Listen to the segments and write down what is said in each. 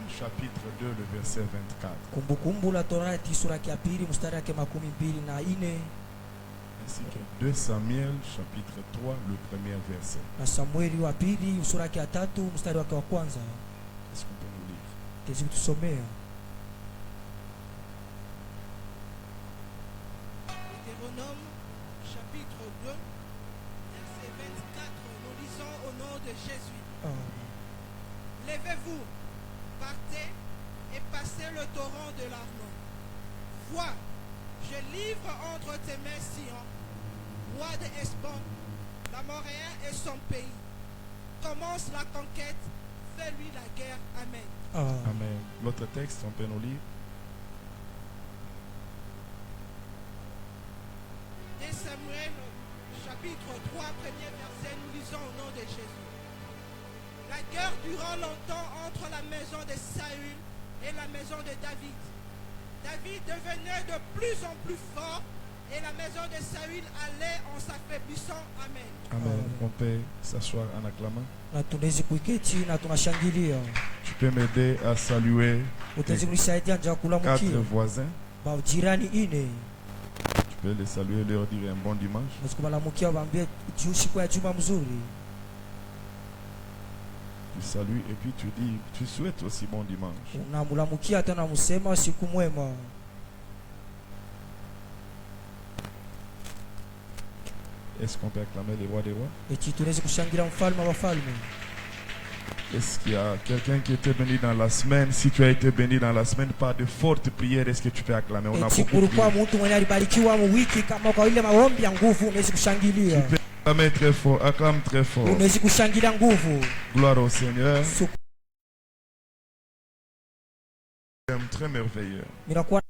chapitre 2, le verset 24. Kumbukumbu la Torati sura ya pili mstari wake 24 Ainsi que 2 Samuel chapitre 3, le premier verset. na Samueli wa pili sura ya 3 mstari wake wa kwanza. Est-ce qu'on peut nous lire? Tezi tusomea. Deutéronome chapitre 2 verset 24. Nous lisons au nom de Jésus. Levez-vous, partez et passez le torrent de l'Arnon. Vois, je livre entre tes mains Sion, roi de Hesbon, l'Amoréen et son pays. Commence la conquête, fais-lui la guerre. Amen. Amen. L'autre texte, on peut nous lire? 2 Samuel chapitre 3, premier verset, nous lisons au nom de Jésus. La guerre dura longtemps entre la maison de Saül et la maison de David. David devenait de plus en plus fort et la maison de Saül allait en s'affaiblissant. Amen. Amen. On peut s'asseoir en acclamant. Na tunaweza kuiketi na tunashangilia. Tu peux m'aider à saluer Utaweza kunisaidia nje 4 kulamukia. voisins. Ba jirani ine. Tu peux les saluer et leur dire un bon dimanche. Nasikubalamukia waambie siku ya juma mzuri. Tu salues et puis tu dis, tu souhaites aussi bon dimanche. Unamulamukia tena musema siku mwema. Est-ce qu'on peut acclamer les rois des rois? Eti tunaweza kushangilia mfalme wa wafalme. Est-ce qu'il y a quelqu'un qui était béni dans la semaine? Si tu as été béni dans la semaine par de fortes prières, est-ce que tu peux acclamer? On a Eti beaucoup kulikuwa prié. mtu mwenye alibarikiwa mu wiki kama kwa ile maombi ya nguvu unaweza kushangilia. Tu peux acclamer très fort, acclame très fort. Unaweza kushangilia nguvu. Gloire au Seigneur. Très merveilleux. Minakuwa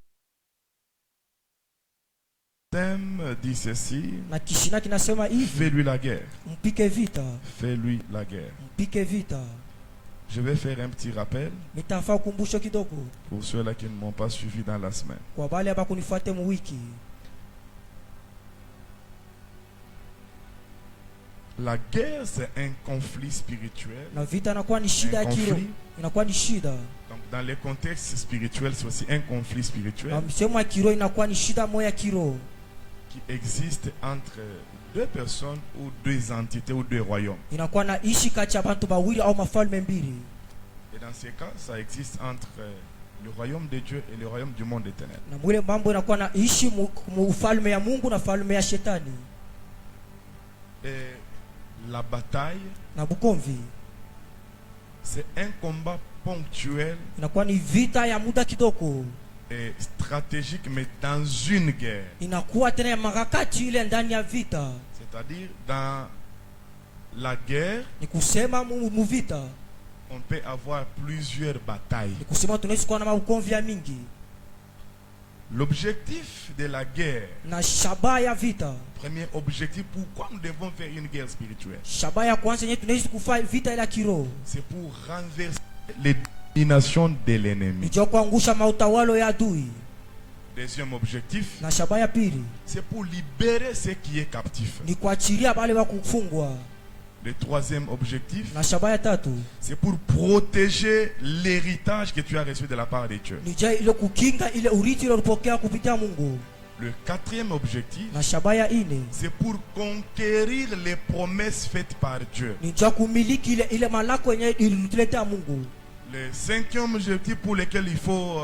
Thème dit ceci: na kishina kinasema hivi, fais-lui la guerre. mpike vita, Fais-lui la guerre. mpike vita. Je vais faire un petit rappel Nitafaa ukumbusho kidogo pour ceux-là qui ne m'ont pas suivi dans la semaine. kwa wale ambao kunifuate mu wiki. La guerre, c'est un conflit spirituel. Na vita inakuwa ni shida ya kiroho, inakuwa ni shida. Donc, dans les contextes spirituels, c'est aussi un conflit spirituel Na msemo ya kiroho inakuwa ni shida moja ya kiroho qui existe entre deux personnes ou deux entités ou deux royaumes. inakuwa na ishi kati ya bantu bawili au mafalme mbili. Et dans ces cas, ça existe entre le royaume de Dieu et le royaume du monde éternel. Na mwile mambo inakuwa na ishi mu ufalme ya Mungu na falme ya shetani. Et la bataille, Na bukomvi c'est un combat ponctuel inakuwa ni vita ya muda kidogo, et stratégique, mais dans une guerre. inakuwa tena ya marakati ile ndani ya vita. C'est-à-dire, dans la guerre, Ni kusema mu vita, on peut avoir plusieurs batailles. ni kusema tunaweza kuwa na maugomvi ya mingi. L'objectif de la guerre, Na shabaha ya vita, premier objectif, pourquoi nous devons faire une guerre spirituelle? shabaha ya kwanza yenyewe tunaweza kufanya vita ile ya kiroho, C'est pour renverser les dominations de l'ennemi. nijua kuangusha mautawalo ya adui. Deuxième objectif, Na shabaha ya pili c'est pour libérer ce qui est captif. ni kuachilia wale wa kufungwa. Le troisième objectif, Na shabaha ya tatu c'est pour protéger l'héritage que tu as reçu de la part de Dieu. nijua ile kukinga ile urithi ile ulipokea kupitia Mungu. Le quatrième objectif, Na shabaha ya ine c'est pour conquérir les promesses faites par Dieu. nijua kumiliki ile malako yenye ilituletea Mungu. Le cinquième objectif pour lequel il faut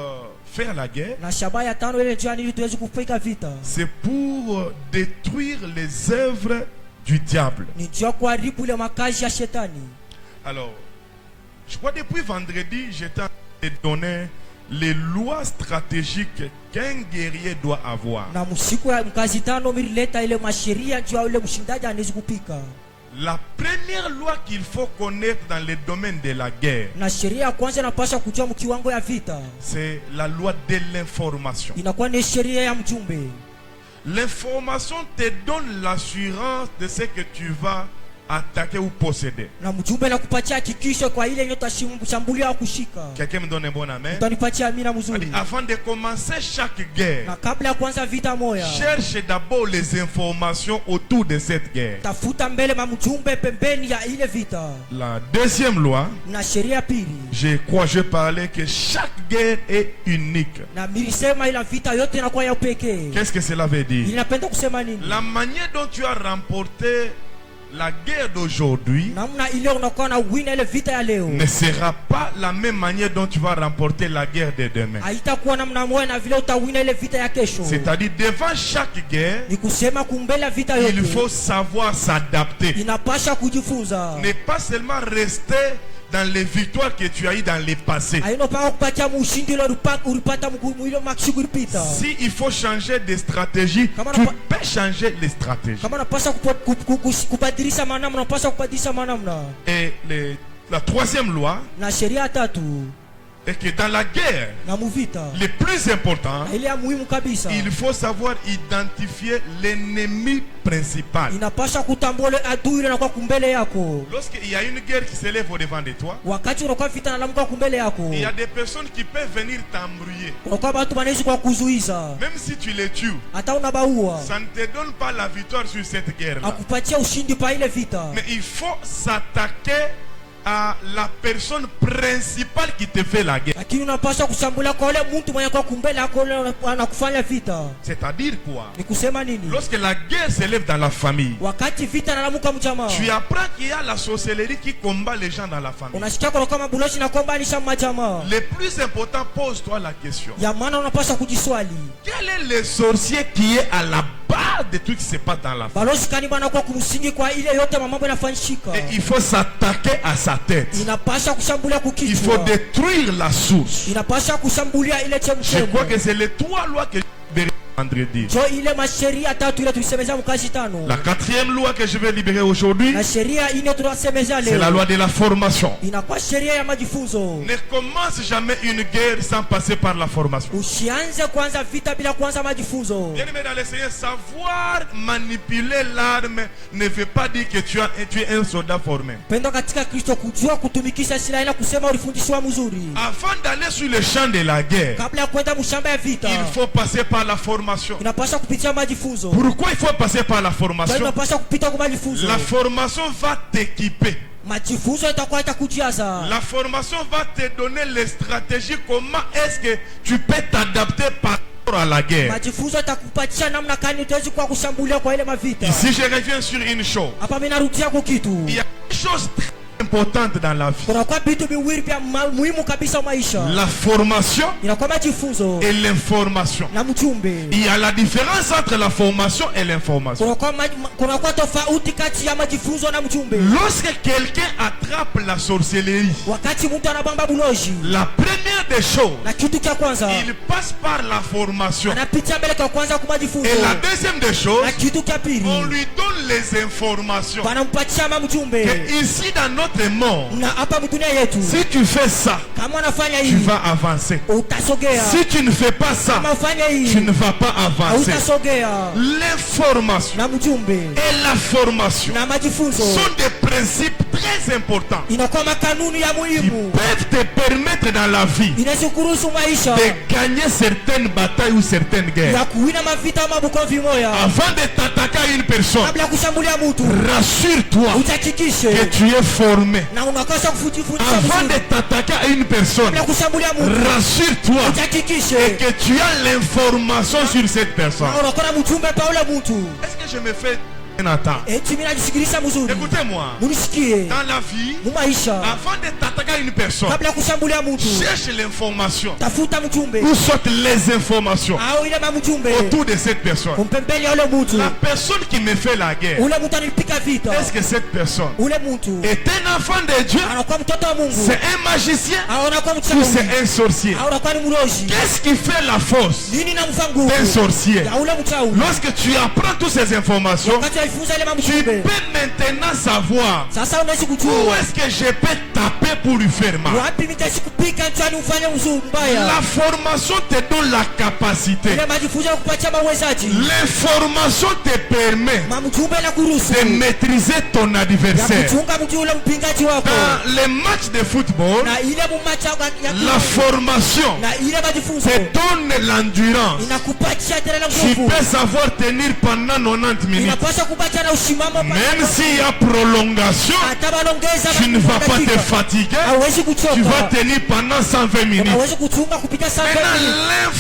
faire la guerre, Na shabaha ya tano ile njia ili tuweze kupika vita c'est pour détruire les œuvres du diable. nijua kuharibu ile makazi ya shetani. Alors, je crois depuis vendredi, j'étais en train de donner les lois stratégiques qu'un guerrier doit avoir. Na msiku ya mkazi tano milileta ile masheria njua ile mshindaji anaweza kupika. La première loi qu'il faut connaître dans le domaine de la guerre, Na sheria ya kwanza inapaswa kujua mkiwango ya vita c'est la loi de l'information. inakuwa ni sheria ya mjumbe. L'information te donne l'assurance de ce que tu vas attaquer ou posséder. Na mjumbe nakupatia hakikisho kwa ile nyota shambulia au kushika. Quelqu'un me donne un bon amen. Utanipatia amina mzuri. Avant de commencer chaque guerre, Na kabla ya kuanza vita moya, cherche d'abord les informations autour de cette guerre. tafuta mbele mamjumbe pembeni ya ile vita. La deuxième loi, Na sheria pili, je parlais que chaque guerre est unique. na milisema ila vita yote inakuwa ya upekee. Qu'est-ce que cela veut dire? Inapenda kusema nini? La manière dont tu as remporté la guerre d'aujourd'hui Namna ile unakuwa na wina ile vita ya leo ne sera pas la même manière dont tu vas remporter la guerre de demain. haitakuwa namna moja na vile utawina ile vita ya kesho. C'est-à-dire, devant chaque guerre, Ni kusema kumbele ya vita il yote faut savoir s'adapter. inapasha kujifunza. Ne pas seulement rester dans les victoires que tu as eues dans les passés. Haino paka kupatia ushindi ile ulipata mwile makshiku ulipita. Si il faut changer de stratégie, Comment tu on va- peux changer les stratégies. Kama unapasha kubadilisha manamna, unapasha kubadilisha manamna. Et la troisième loi Na sheria tatu est que dans la guerre, na muvita le plus important, na ile ya muhimu kabisa, il faut savoir identifier l'ennemi principal. inapasha kutambua ile adui ile inakuwa kumbele yako. Lorsqu'il y a une guerre qui s'élève au-devant de toi, Wakati unakuwa vita na lamuka kumbele yako, il y a des personnes qui peuvent venir t'embrouiller. unakuwa watu wanaishi kwa kuzuiza. Même si tu les tues, Hata unabaua ça ne te donne pas la victoire sur cette guerre-là. akupatia ushindi pa ile vita. Mais il faut s'attaquer à la personne principale qui te fait la guerre. Lakini unapaswa kushambulia kwa ule mtu mwenye kwa kumbele yako anakufanya vita. C'est-à-dire quoi? Ni kusema nini? Lorsque la guerre s'élève dans la famille, Wakati vita nalamuka mjamaa, tu apprends qu'il y a la sorcellerie qui combat les gens dans la famille. unasikia kwa kama buloshi na kwamba anisha majamaa. Le plus important, pose-toi la question. Ya maana unapaswa kujiswali. Quel est le sorcier qui est à la base de tout ce qui se passe dans la famille? Balozi kani bwana kwa kumsingi kwa ile yote mambo yanafanyika. Et il faut s'attaquer à sa tête. Inapasha kushambulia Il kukichwa. faut détruire la source. Inapasha kushambulia ile Je chemchemu. crois que c'est les trois lois que je vais libérer vendredi. Jo ile masheria tatu ile tulisemeza mkazi tano. La quatrième loi que je vais libérer aujourd'hui, Na sheria ine tunasemeza c'est la leo. loi de la formation. Inakuwa sheria ya majifunzo. Ne commence jamais une guerre sans passer par la formation. Usianze kwanza vita bila kuanza majifunzo. Bien aimé dans le Seigneur, savoir manipuler l'arme ne veut pas dire que tu es un soldat formé. Pendo katika Kristo, kujua kutumikisha silaha ila kusema ulifundishwa mzuri. Avant d'aller sur le champ de la guerre, Kabla ya kwenda mshamba ya vita, il faut passer par la formation. inapaswa kupitia majifunzo. Pourquoi il faut passer par la Kwa formation? inapaswa kupita kwa majifunzo. La formation va t'équiper. Majifunzo itakuwa itakujaza. La formation va te donner les stratégies. Comment est-ce que tu peux t'adapter par rapport à la guerre? Majifunzo itakupatia namna gani utaweza kwa kushambulia kwa ile mavita. Ici, je reviens sur une chose. Hapa mimi narudia kwa kitu. Il y a une chose très importante dans la vie. Kuna kwa vitu viwili vya muhimu kabisa maisha. La formation Inakuwa majifunzo et l'information. na mjumbe. Il y a la différence entre la formation et l'information. Kuna kwa tofauti kati ya majifunzo na mjumbe. Lorsque quelqu'un attrape la sorcellerie, Wakati mtu anabamba buloji, la première des choses, na kitu cha kwanza il passe par la formation. anapitia mbele kwa kwanza kwa majifunzo. Et la deuxième des choses, Na kitu cha on pili lui donne les informations. wanampatia mjumbe. Que ici dans notre monde, Na hapa mdunia yetu si tu fais ça, kama unafanya tu hivi vas avancer. utasogea. Si tu ne fais pas ça, Kama ufanya tu hivi ne vas pas avancer. utasogea. L'information Na mjumbe et la formation na majifunzo sont des principes très importants inakuwa makanuni ya qui muhimu, peuvent te permettre dans la vie inashukuru maisha de gagner certaines batailles ou certaines guerres. ya kuwina mavita ama bukovi moya. Avant de t'attaquer à une personne, Kabla ya kushambulia mtu rassure-toi utahakikishe que tu es formé. na unakosa kufundisha Avant de vizuri. t'attaquer à une personne, Kabla ya kushambulia mtu rassure-toi utahakikishe que tu as l'information sur cette personne. na unakuwa na mjumbe pa ule mtu. Est-ce que je me fais un attends? Eti mimi najisikiliza mzuri, Écoutez-moi. munisikie. Dans la vie, Mumaisha avant de t'attaquer à une personne, kabla ya kushambulia mtu cherche l'information. tafuta mjumbe Où sortent les informations au ile mjumbe autour de cette personne? kumpembele ya ule mtu. La personne qui me fait la guerre, Ule mtu anipika vita, est-ce que cette personne ule mtu est un enfant de Dieu? anakuwa mtoto wa Mungu C'est un magicien au anakuwa ou mchawi c'est un sorcier? au anakuwa ni mroji? Qu'est-ce qui fait la force Nini namfa nguvu d'un sorcier? ya ule mchawi? Lorsque tu apprends toutes ces informations, Wakati alifunza ile mambo Tu mjumbe. peux maintenant savoir Sasa unaweza où kujua est-ce que je peux taper pour lui faire mal. wapi nitaishi kupika nchani ufanye mzuri mbaya. La formation te donne la capacité. Ile majifunzo kupatia mawezaji. L'information te permet Mamjumbe na kuruhusu de maîtriser ton ya adversaire. kuchunga mji ule mpingaji wako. Dans les matchs de football, Na ile mumacha ya la formation na ile majifunzo te donne l'endurance. inakupatia tena Tu nguvu. peux savoir tenir pendant 90 minutes. Inapaswa kupatia na usimamo Même s'il y a prolongation, hata balongeza tu ne vas pas te fatiguer. hauwezi Tu vas kuchoka. tenir pendant 120 minutes. Hauwezi kuchunga kupita saa Maintenant,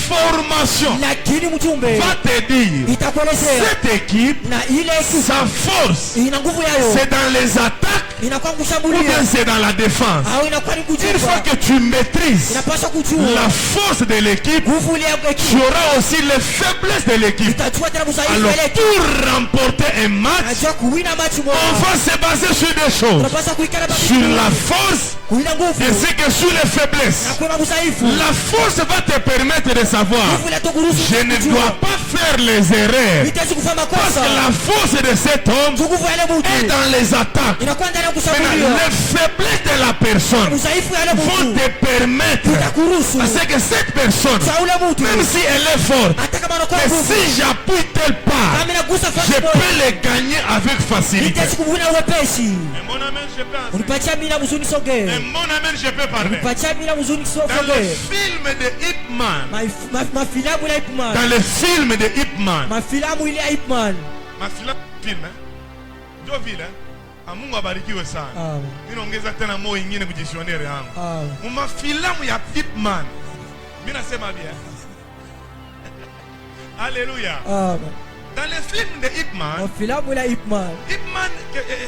20. l'information Lakini mjumbe va te dire itakuelezea cette équipe, na ile ekipa sa force, ina nguvu yayo, c'est dans les attaques inakuwa ou kushambulia bien c'est dans la défense. au inakuwa ni Une fois kujibu. que tu maîtrises Inapaswa kujua la force de l'équipe, nguvu ile ya tu ekipa, auras aussi les faiblesses de l'équipe. itajua tena msaidizi Alors, ile ekipa. pour remporter un match, Najua kuwina machi on moja. va se baser sur des choses. Tunapaswa kuikana Sur la force kuwina nguvu ainsi que sur les faiblesses. na kuwa msaidizi. La force va te permettre de savoir, Nguvu inatukuruhusu je ne kujua. dois pas faire les erreurs. Nitaji kufanya Parce makosa. que la force de cet homme Nguvu ya ile est mtu dans les attaques. inakuwa ndani ya Maintenant, kushambulia. les faiblesses de la personne Msaidizi ya ile vont mtu te permettre, itakuruhusu parce que cette personne, sa ule mtu même si elle est forte, hata kama anakuwa mais nguvu si j'appuie telle part, kama inagusa je fasi moja peux les gagner avec facilité. nitaji kuwina wepesi. Et mon amen, je pense. Unipatia mimi na mzuni soge. Et mon amen, je peux parler. Unipatia mimi na mzuni Dans le soge. film de Ip Man, Mafilamu ile Ipman. dans le film de Ip Man, Mafilamu ile Ipman. film ndio vile Mungu abarikiwe sana. Amen. Mimi naongeza tena moyo ingine kujishonere yangu. Amen. Mafilamu ya Ip Man. Mimi nasema bien. Alléluia. Amen. Dans le film de Ip Man, Mafilamu ile Ipman. Ip Man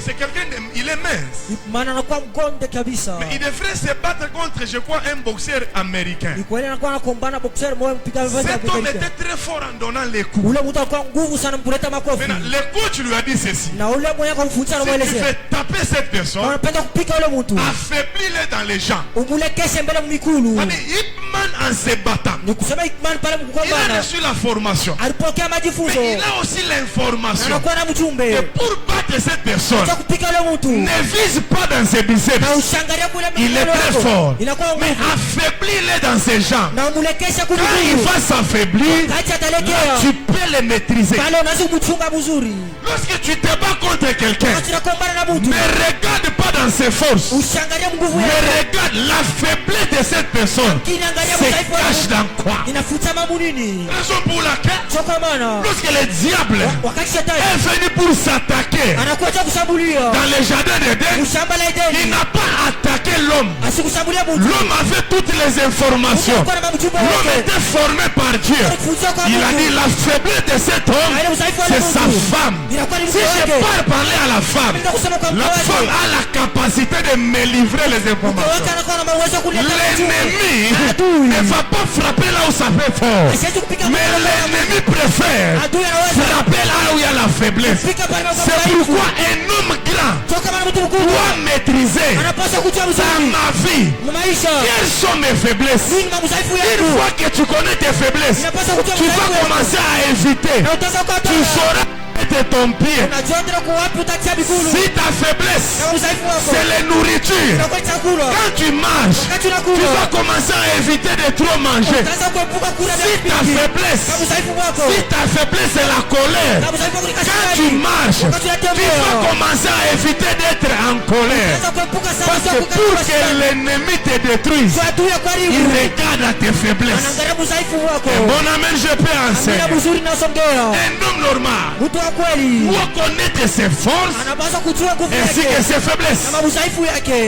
c'est quelqu'un il est mince. Ipman anakuwa mgonde kabisa. Mais il devrait se battre contre, je crois, un boxeur américain. Ni kweli anakuwa anakombana boxer moyo mpiga vita Cet homme Amerika. était très fort en donnant les coups. Ule mtu alikuwa nguvu sana mpuleta makofi. Maintenant, le coach lui a dit ceci. Na ule mwenye kumfundisha Si tu anamuelezea. fais taper cette personne, Unapenda kupika ule mtu. affaiblis-le dans les jambes. Umulekeshe mbele mikulu. C'est-à-dire, Ip Man, en se battant, Ni kusema Ipman pale il a mkukombana. reçu la formation. Alipokea Mais majifunzo. il a aussi l'information Anakuwa na que mjumbe. pour battre cette personne, Cha kupika ule mtu. ne vise pas dans ses biceps. Na ushangalia kule Il est mikono très yako. fort. Inakuwa Mais nguvu. affaiblis-le dans ses jambes. Na umulekesha Quand il kumiguu. va s'affaiblir, Kati là, atalekea. tu peux le maîtriser. Pale unaweza kumchunga mzuri. Lorsque tu te bats contre quelqu'un, Wakati unakombana na mtu. ne regarde pas dans ses forces. Ushangalia nguvu Mais yake. regarde la faiblesse de cette personne. Kinaangalia Se udhaifu wako. cache dans quoi? Inafuta mambo nini? Raison pour laquelle, Choka maana. lorsque le diable Wakati shetani est venu pour s'attaquer anakuja kushambulia. dans le jardin d'Éden, Ushamba la il Edeni. n'a pas attaqué l'homme. Asikushambulia mtu. L'homme avait toutes les informations. Alikuwa na mjumbe L'homme wake. était formé par Dieu. Alifunzwa kwa Il a Mungu. dit la faiblesse de cet homme, Na ile udhaifu wa c'est Mungu. sa femme. Inakuwa ni Si mke je wake. pars parler à la femme, Ndio kusema kwa mke la wake. femme a la capacité de me livrer les Mke wake informations. anakuwa na uwezo wa kuleta mjumbe. L'ennemi Adui. ne va pas frapper là où ça fait fort. Asiwezi kupika Mais mbele. l'ennemi préfère Adui anaweza frapper là où il y a la faiblesse. kupika pale kwa C'est udhaifu. pourquoi un homme grand Choka maana mtu mkubwa. doit maîtriser Anapaswa kujua dans mzuri. ma vie Maisha. quelles sont mes faiblesses. Nini na udhaifu Une yangu. fois que tu connais tes faiblesses, Inapaswa kujua tu vas udhaifu yangu. commencer à éviter. Na utaanza Tu kutoa. sauras mettre ton pied. Unajua tena kwa wapi utatia miguu. Si ta faiblesse, Na udhaifu wako. c'est la nourriture. Unakuwa chakula. Quand tu manges, Wakati tu unakula. vas commencer à éviter de trop manger. Utaanza kuepuka kula Si ta vingi. faiblesse, Na udhaifu wako. si ta faiblesse c'est la colère, Na udhaifu wako ni quand kasirani. tu marches, Wakati tu unatembea. vas commencer à éviter d'être en colère. Utaanza kuepuka sana Parce sio que kukaa pour kwa que shetani. l'ennemi te détruise, Kwa adui ya il karibu. regarde à tes faiblesses. Anaangalia udhaifu wako. Et bon amen, je peux Amina enseigner. mzuri nasongea. Un homme normal Mtu wa kweli. doit connaître ses forces Anapaswa kujua nguvu ainsi que yake. ses faiblesses. Na udhaifu yake.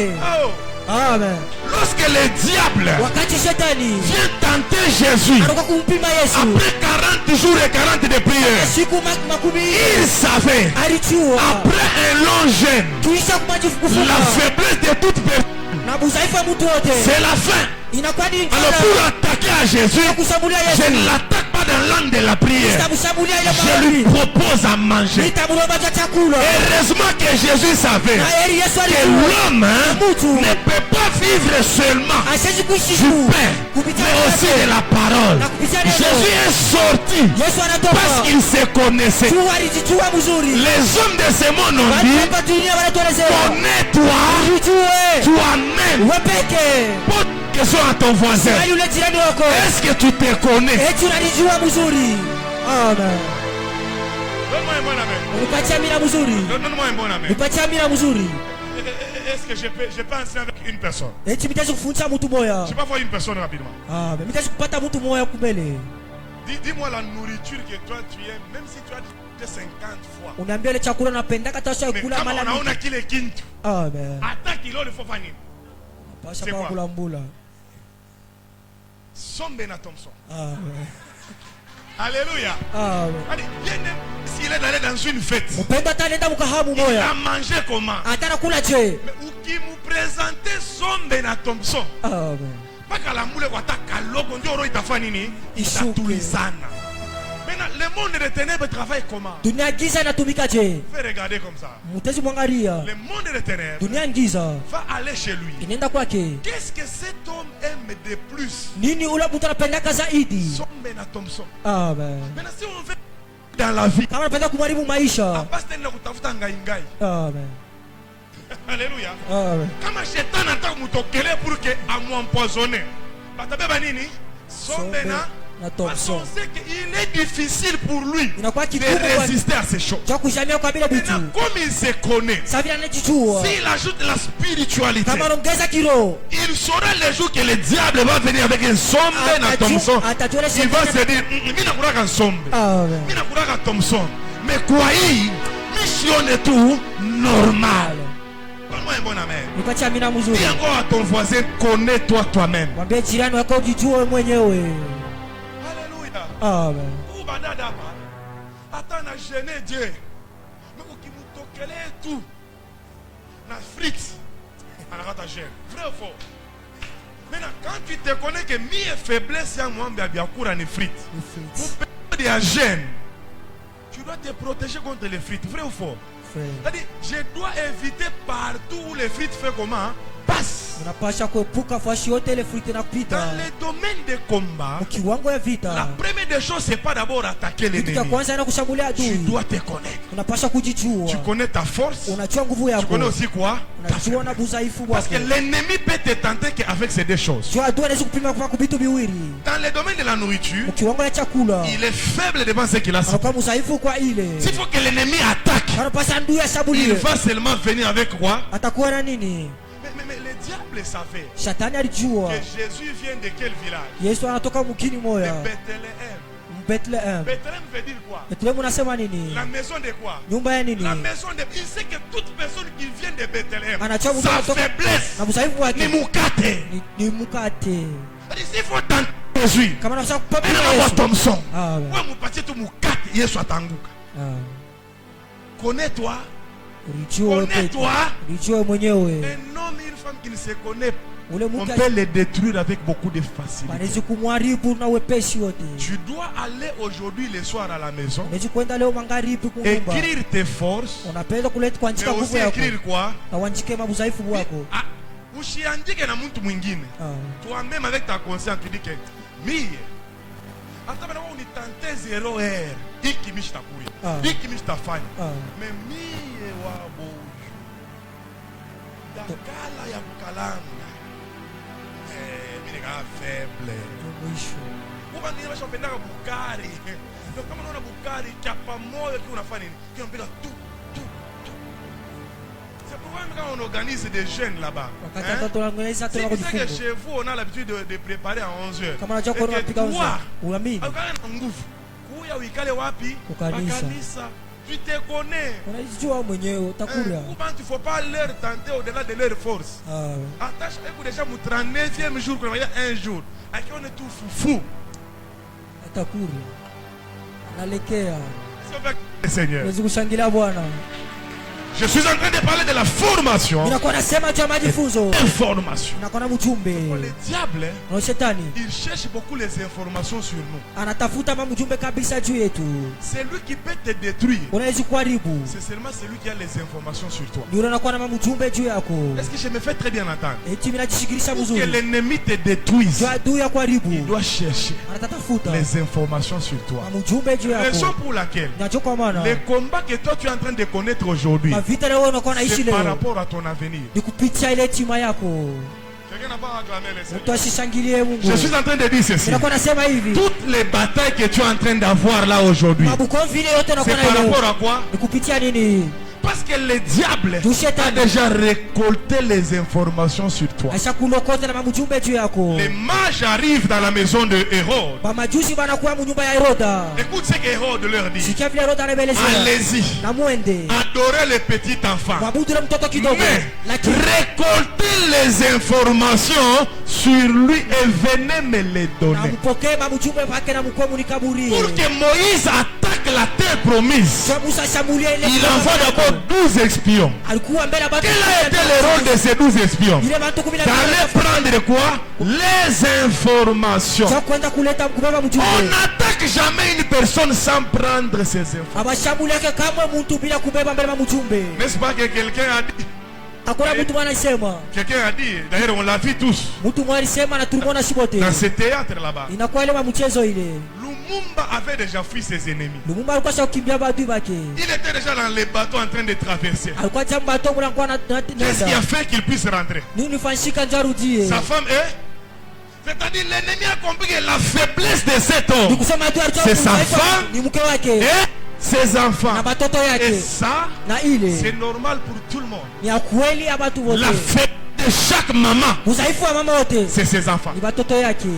Amen. Lorsque le diable Wakati shetani vient tenter Jésus anakuwa kumpima Yesu. après 40 jours et 40 de prière, Siku makumi il savait alijua. après un long jeûne Kisha kumajifu kufunga. la faiblesse de toute personne, Na udhaifu wa mtu wote. c'est la fin. Inakuwa ni Alors pour attaquer à Jésus, kushambulia je Yesu. ne l'attaque pas la langue de la prière, Nitamshambulia ile je lui maombi. propose à manger. Nitamlomba chakula. Heureusement que Jésus savait Na heri Yesu que alijua. l'homme ne peut pas vivre seulement Asiwezi kuishi du tu pain, kupitia mais aussi de la parole. na kupitia neno. Jésus est sorti Yesu anatoka. parce qu'il se connaissait. Tu alijijua mzuri. Les hommes de ce monde ont Watu dit, hapa dunia wanatuelezea. connais-toi Jijue. toi-même. Wewe peke. Pose une question à ton voisin. Na yule jirani wako. Est-ce que tu te connais? Eti unanijua mzuri. Amen. Donne-moi un bon amen. Unipatie amina mzuri. Donne-moi un bon amen. Unipatie amina mzuri. Est-ce que je peux enseigner avec une personne? Eti mitaje kufundisha mtu moya. Je peux voir une personne rapidement. Amen. Mitaje kupata mtu moya kubele. Dis-moi la nourriture que toi tu aimes, même si tu as dit 50 fois. Uniambia ile chakula napendaka tasha Mais kula kama mara unaona mingi. kile kintu, Amen. hata kilo ilifanya nini? Pasha C'est kwa quoi? kula mbula. Sombe na Thompson. Amen. Alléluia. Amen. Allez, viens s'il est allé dans une fête. Mpendo atalenda mkahamu Il a moya. mangé comment? Atana kula je. Mais ou qui nous présentait Sombe na Thompson. Amen. Paka la mule kwa ta kaloko ndio ro itafanya nini? Ishuke. Itatulizana. Maintenant, le monde des ténèbres travaille comment? Dunia giza inatumika je. Fais regarder comme ça. Mtezi mwangalia. Le monde des ténèbres Dunia giza. va aller chez lui. Inaenda kwake. Qu'est-ce que cet homme aime de plus? Nini ule mtu anapendaka zaidi? Sombe na Thompson. Amen. Maintenant, si on veut dans la vie, Kama unapenda kumharibu maisha. pas tena kutafuta ngai ngai. Amen. Alléluia. Amen. Kama shetani anataka kumtokele pour que amwempoisonne. Batabeba nini? Sombe na parce qu'on sait qu'il est difficile pour lui Inakuwa de kigumu kwa résister à ces choses. cha kujamia kwa bila vitu. Maintenant, comme il se connaît, Sasa vile anajijua. s'il ajoute la spiritualité, Kama anaongeza kiroho. il saura le jour que le diable va venir avec un sombe na Thompson. Il va se dire, mimi nakuraka un sombe, Amen. mimi nakuraka Thompson. Mais quoi hii, mission est tout normal. Donne-moi un bon amen. Nipatie amina mzuri. Dis encore à ton voisin, connais-toi toi-même. Mwambie jirani wako ujijue mwenyewe. Alléluia. Amen. Ou badada ba. Attends na gêner Dieu. Mais ou qui nous tokele tout. Na frites. Anaka ta gêne. Vrai ou faux? Maintenant, quand tu te connais que mi est faiblesse ya mwambi abiakura ni frites. Pour perdre des gêne, tu dois te protéger contre les frites. Vrai ou faux? C'est-à-dire, je dois éviter partout où les frites font comment? Passe. Unapasha kuepuka fashi yote ile friti na kupita. Dans les domaines de combat, Kiwango ya la vita. première des choses, c'est pas d'abord attaquer Kitu cha l'ennemi. kwanza ina kushambulia Tu adui. dois te connaître. Unapasha kujijua. Tu connais ta force. Unajua nguvu Tu yako. connais aussi quoi? Ta Unajua na faiblesse. budhaifu Parce wako. que l'ennemi peut te tenter qu'avec ces deux choses. Jua adui anaweza kupima kwa vitu viwili. Dans le domaine de la nourriture, Kiwango ya chakula. il est faible devant ce qu'il a. Anakuwa mdhaifu kwa ile. S'il faut que l'ennemi attaque, Anapasha adui il ashambulie. va seulement venir avec quoi? Atakuwa na nini? Mais le diable savait Shetani alijua que Jésus vient de quel village? Yesu anatoka mkini De moya. Bethléem. Bethlehem. Bethléem veut dire quoi? Bethlehem unasema nini? La maison de quoi? Nyumba ya nini? La maison de... Il sait que toute personne qui vient de Bethléem, Anajua mtu sa anatoka faiblesse na mdhaifu ni wake mukate. ni mkate. S'il faut tenter Jésus, Kama unataka kupata ena wa Yesu. Thompson, Amen. wewe mupatie tu mukate, Yesu atanguka. Amen. Connais-toi. Ulijua wewe peke. Connais-toi. Ulijua mwenyewe. Un homme et une femme qui ne se connaissent pas, Ule on mtu peut les détruire avec beaucoup de facilité. anaweza kumharibu na wepesi wote. Tu dois aller aujourd'hui le soir à la maison, Unaweza kwenda leo magharibi kunyumba. écrire tes forces, Unapenda kuleta mais kuandika nguvu aussi yako. écrire quoi? Na uandike mabudhaifu wako. Ah, usiandike na mtu mwingine. Toi-même avec ta conscience tu dis que mie hata bana unitante 0 heure hiki mishtakuya hiki mishtafanya mais mie wabo dakala ya kukalanga mimi nika faible Mwisho. uba nini bashopendaka bukari donc kama unaona bukari chapa moyo ki unafanya nini ki unapiga tu c'est pourquoi quand on organise des jeunes là-bas Wakati watoto wanaanza tena c'est que kujifunza. chez vous on a l'habitude de préparer à 11h Kama unajua kwa unapiga unza. Uamini. ukana na nguvu kuya uikale wapi Kanisa. tu te connais Unajua mwenyewe utakula. comment il faut pas leur tenter au-delà de leur force attache avec déjà mon 39e jour qu'on va un jour à qui on est tout fou Atakula. Analekea. c'est avec le Seigneur Unaweza kushangilia Bwana. Je suis en train de parler de la formation. Ninakuwa nasema juu ya majifunzo. Information. Ninakuwa na mjumbe. Le diable, Na shetani il cherche beaucoup les informations sur nous. anatafuta mjumbe kabisa juu yetu. C'est lui qui peut te détruire. Unaweza kuharibu. C'est seulement celui qui a les informations sur toi. Ndio unakuwa na mjumbe juu yako. Est-ce que je me fais très bien entendre? Eti mimi najishikilisha Pour que vizuri. l'ennemi te détruise, Juu adui ya kuharibu. il doit chercher Anatafuta les informations sur toi. mjumbe juu Raison yako. pour laquelle Ndio kwa maana les combats que toi tu es en train de connaître aujourd'hui, vita leo unakuwa naishi c'est par leo. rapport à ton avenir. Ni kupitia ile tima yako. Quelqu'un n'a pas acclamé les Seigneur. Mtu asishangilie Mungu. Je suis en train de dire ceci. Ninakuwa nasema hivi. Toutes les batailles que tu es en train d'avoir là aujourd'hui, Mabukomvi ile yote c'est unakuwa par nayo. rapport à quoi? Ni kupitia nini? Parce que le diable Du shetani. a déjà récolté les informations sur toi. Aisha kulokota na mjumbe juu yako. Les mages arrivent dans la maison de Hérode. Bamajusi banakuwa mnyumba ya Heroda. Écoute ce qu'Hérode leur dit. Sikia vile Heroda anaelezea. Allez-y, Na muende. adorez le petit enfant. Mwabudu mtoto kidogo. Mais Lakini récoltez les informations sur lui et venez me les na donner. mpokee mjumbe wake na mkuu munikaburie. Pour que Moïse attaque la terre promise, Kwa Musa shambulia ile. il envoie d'abord 12 espions. alikuwa mbele ya watu. Quel a été le rôle de ces 12 espions? Ile watu 12 D'aller prendre quoi? Les informations. Sio kwenda kuleta kubeba On mjumbe. n'attaque jamais une personne sans prendre ses informations. Abashambulia kama mtu bila kubeba mbele ya mjumbe. N'est-ce pas que quelqu'un a dit? Hakuna mtu anasema. Quelqu'un a dit, d'ailleurs on l'a vu tous, Mtu mmoja alisema na tulimwona sibote. dans ce théâtre là-bas. Inakuwa ile mchezo ile. Lumumba avait déjà fui ses ennemis. Lumumba alikuwa shakimbia badui bake. Il était déjà dans les bateaux en train de traverser. Alikuwa jamba bato mlango na Qu'est-ce qui a fait qu'il puisse rentrer? nini fanyika ndio arudie. Sa femme est? C'est-à-dire l'ennemi a compris que la faiblesse de cet homme Nikusema tu alitoa c'est sa femme ni mke wake et ses enfants. na batoto Et yake. ça, Na ile c'est normal pour tout le monde. ni ya kweli ya watu wote. La faiblesse de chaque maman, Udhaifu wa mama wote c'est ses enfants. ni batoto yake.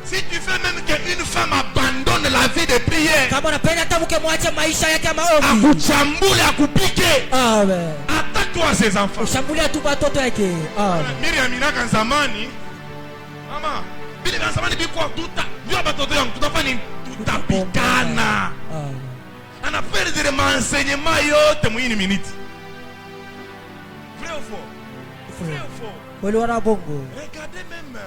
Si tu veux même qu'une femme abandonne la vie de prière, Kama unapenda hata mke mwache maisha yake ya maombi. akuchambule, akupike, Amen. attaque-toi à ses enfants. Ushambulia tu batoto yake. Miriam inaka zamani mama bili vya zamani bikuwa tuta ndio batoto yangu tutafanya tutapigana. Ana perdre maenseignement yote mwini minute. Vrai ou faux? Vrai ou faux? Wale wana bongo. Regardez même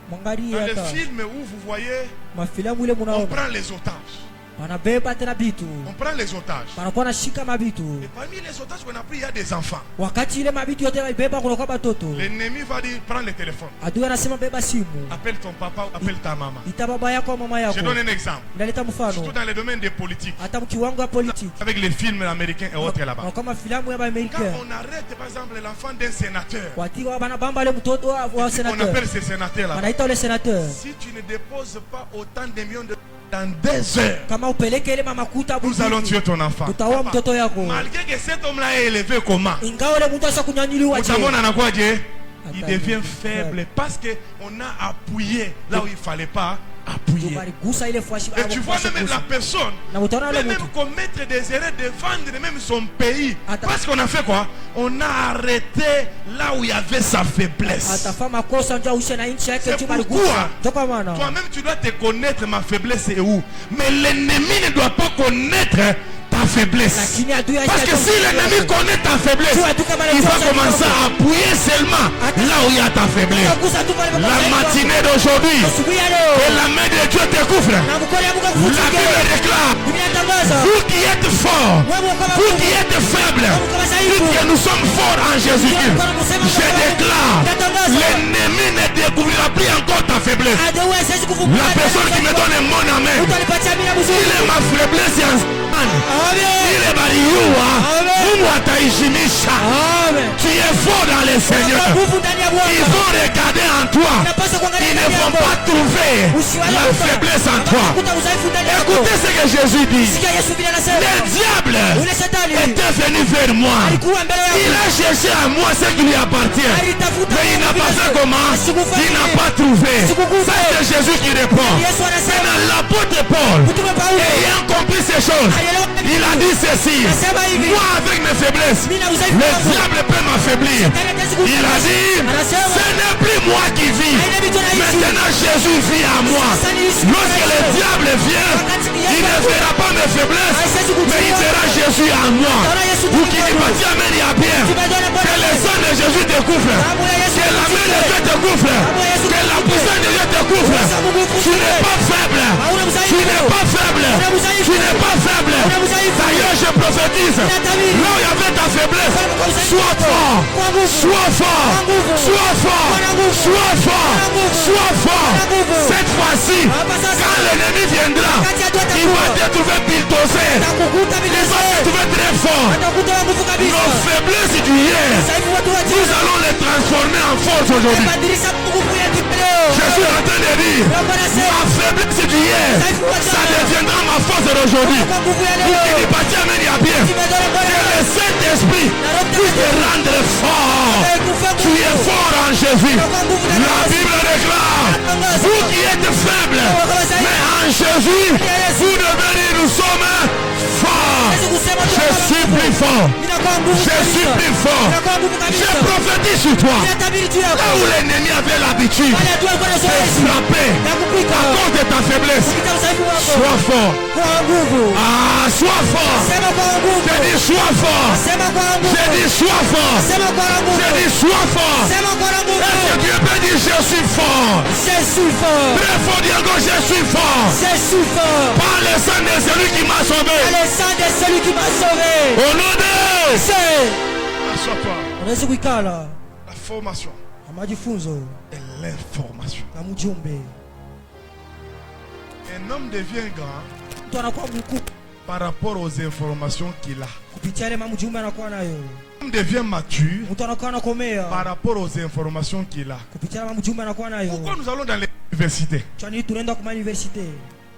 Mwangalie dans le hata film où vous voyez mafilamu ile on munaona. prend les otages. Wanabeba tena bitu. On prend les otages. Wanakuwa nashika mabitu. Et parmi les otages qu'on a pris, il y a des enfants. Wakati ile mabitu yote waibeba kuna kwa batoto. L'ennemi va dire prends le téléphone. Adui anasema beba simu. Appelle ton papa ou appelle ta maman. Ita baba yako au mama yako. Je donne un exemple. Naleta mfano. Surtout dans le domaine des politiques. Hata mkiwango ya politiki. Avec les films américains et autres là-bas. Na kama filamu ya Quand Amerika. on arrête par exemple l'enfant d'un sénateur, Watiwa bana bamba ile mtoto wa on senateur. appelle ce sénateur là. Wanaita ule senateur. Si tu ne déposes pas autant de millions de dans 2 heures, Kama upeleke ile mama kuta nous allons tuer ton enfant. Tutaua mtoto yako. Malgré que cet homme-là est élevé comment? Ingawa ile mtu ashakunyanyuliwa je. Utamona anakuwa je? Il Attends, devient faible parce que on a appuyé là où il fallait pas appuyer. Baligusa ile fwashi. Et tu vois même la personne Na utaona peut ile même mtu. commettre des erreurs de vendre même son pays. Attends. Parce qu'on a fait quoi? On a arrêté là où il y avait sa faiblesse. Atafanya makosa ndio ushe na nchi yake C'est tu pourquoi baligusa. Ndio kwa maana. toi-même tu dois te connaître ma faiblesse est où. Mais l'ennemi ne doit pas connaître ta faiblesse. Lakini adui Parce que si l'ennemi connaît ta faiblesse, Tu as tout comme il va les commencer à appuyer seulement là où il y a ta faiblesse. Atagusa tu pale La matinée d'aujourd'hui, asubuhi ya que leo. la main de Dieu te couvre. Na mkono ya Mungu La akufunike. Bible déclare, Biblia inatangaza. vous qui êtes forts, Wewe kama vous qui êtes faibles, dites que nous sommes forts en Jésus-Christ. Je déclare, l'ennemi ne découvrira plus encore ta faiblesse. adui asiwezi kufunguka. La personne qui me donne un bon amen, Utanipatia mimi il mzuri. est ma faiblesse en Amen. ile baliua Amen. Mungu ataishimisha. Amen. Tu es fort dans le Seigneur. Nguvu ndani ya Ils Bwana. vont regarder en toi. Unapaswa kuangalia Ils ne ndani vont yako. pas trouver Usiwale la kuta. faiblesse en toi. Unakuta udhaifu ndani yako. Écoutez ce que Jésus dit. Sikia Yesu vile anasema. Le diable Ule shetani était venu vers moi. alikuwa mbele Il yako. a cherché à moi ce qui lui appartient. Alitafuta Mais il n'a pas fait comment? Asikufanyie. Il n'a pas trouvé. Asikukufanyie. Ça c'est Jésus qui répond. Yesu anasema. Maintenant l'apôtre Paul, Mtume Paulo ayant compris ces choses, alielewa il a dit ceci. Anasema hivi. Moi avec mes faiblesses, Mimi na le udhaifu wangu. diable peut m'affaiblir. Shetani hataweza Il a kunishusha. dit, Anasema, ce n'est plus moi qui vis. Maintenant Jésus vit à moi. Lorsque le diable vient, il ne verra pas mes faiblesses, mais il verra Jésus en moi. Ou qui dit pas Amen, il y a bien. Que le sang de Jésus te couvre. Que la main de Dieu te couvre. Que la puissance de Dieu te couvre. Tu n'es pas faible. Tu n'es pas faible. Tu n'es pas faible. D'ailleurs, je prophétise. Là où il y avait ta faiblesse, sois fort. Sois fort. Sois fort. Sois fort. Sois fort. Cette fois-ci, quand l'ennemi viendra, il va te trouver piltosé. Il va te trouver très fort. Nos faiblesses d'hier, nous allons les transformer en force aujourd'hui. Je suis en train de dire, ma faiblesse d'hier, ça deviendra ma force d'aujourd'hui. Pour qu'il n'y pas Amen, il y a bien. Que le Saint-Esprit puisse te rendre fort. Tu es fort en Jésus. La Bible déclare, vous qui êtes faibles, mais en Jésus, vous devez dire, nous sommes forts. Je suis plus fort. Je suis plus fort. Je prophétise sur toi. Là où l'ennemi avait l'habitude de frapper à cause de ta faiblesse, sois fort. Ah, sois fort. Je dis sois fort. Je dis sois fort. Je dis sois fort. Est-ce que Dieu peut dire je suis fort? Je suis fort. Très fort, Diego, je suis fort. Je suis fort. Par le sang de celui qui m'a sauvé. Par le sang de celui qui m'a sauvé. Au nom de Assois-toi. Unaweza kuikala La formation na majifunzo et l'information. na mjumbe. Un homme devient grand Mtu anakuwa mkuu par rapport aux informations qu'il a. kupitia ile mjumbe anakuwa nayo. Un homme devient mature Mtu anakuwa anakomea par rapport aux informations qu'il a. kupitia ile mjumbe anakuwa nayo. Pourquoi nous allons dans l'université? Chani tunaenda kwa university.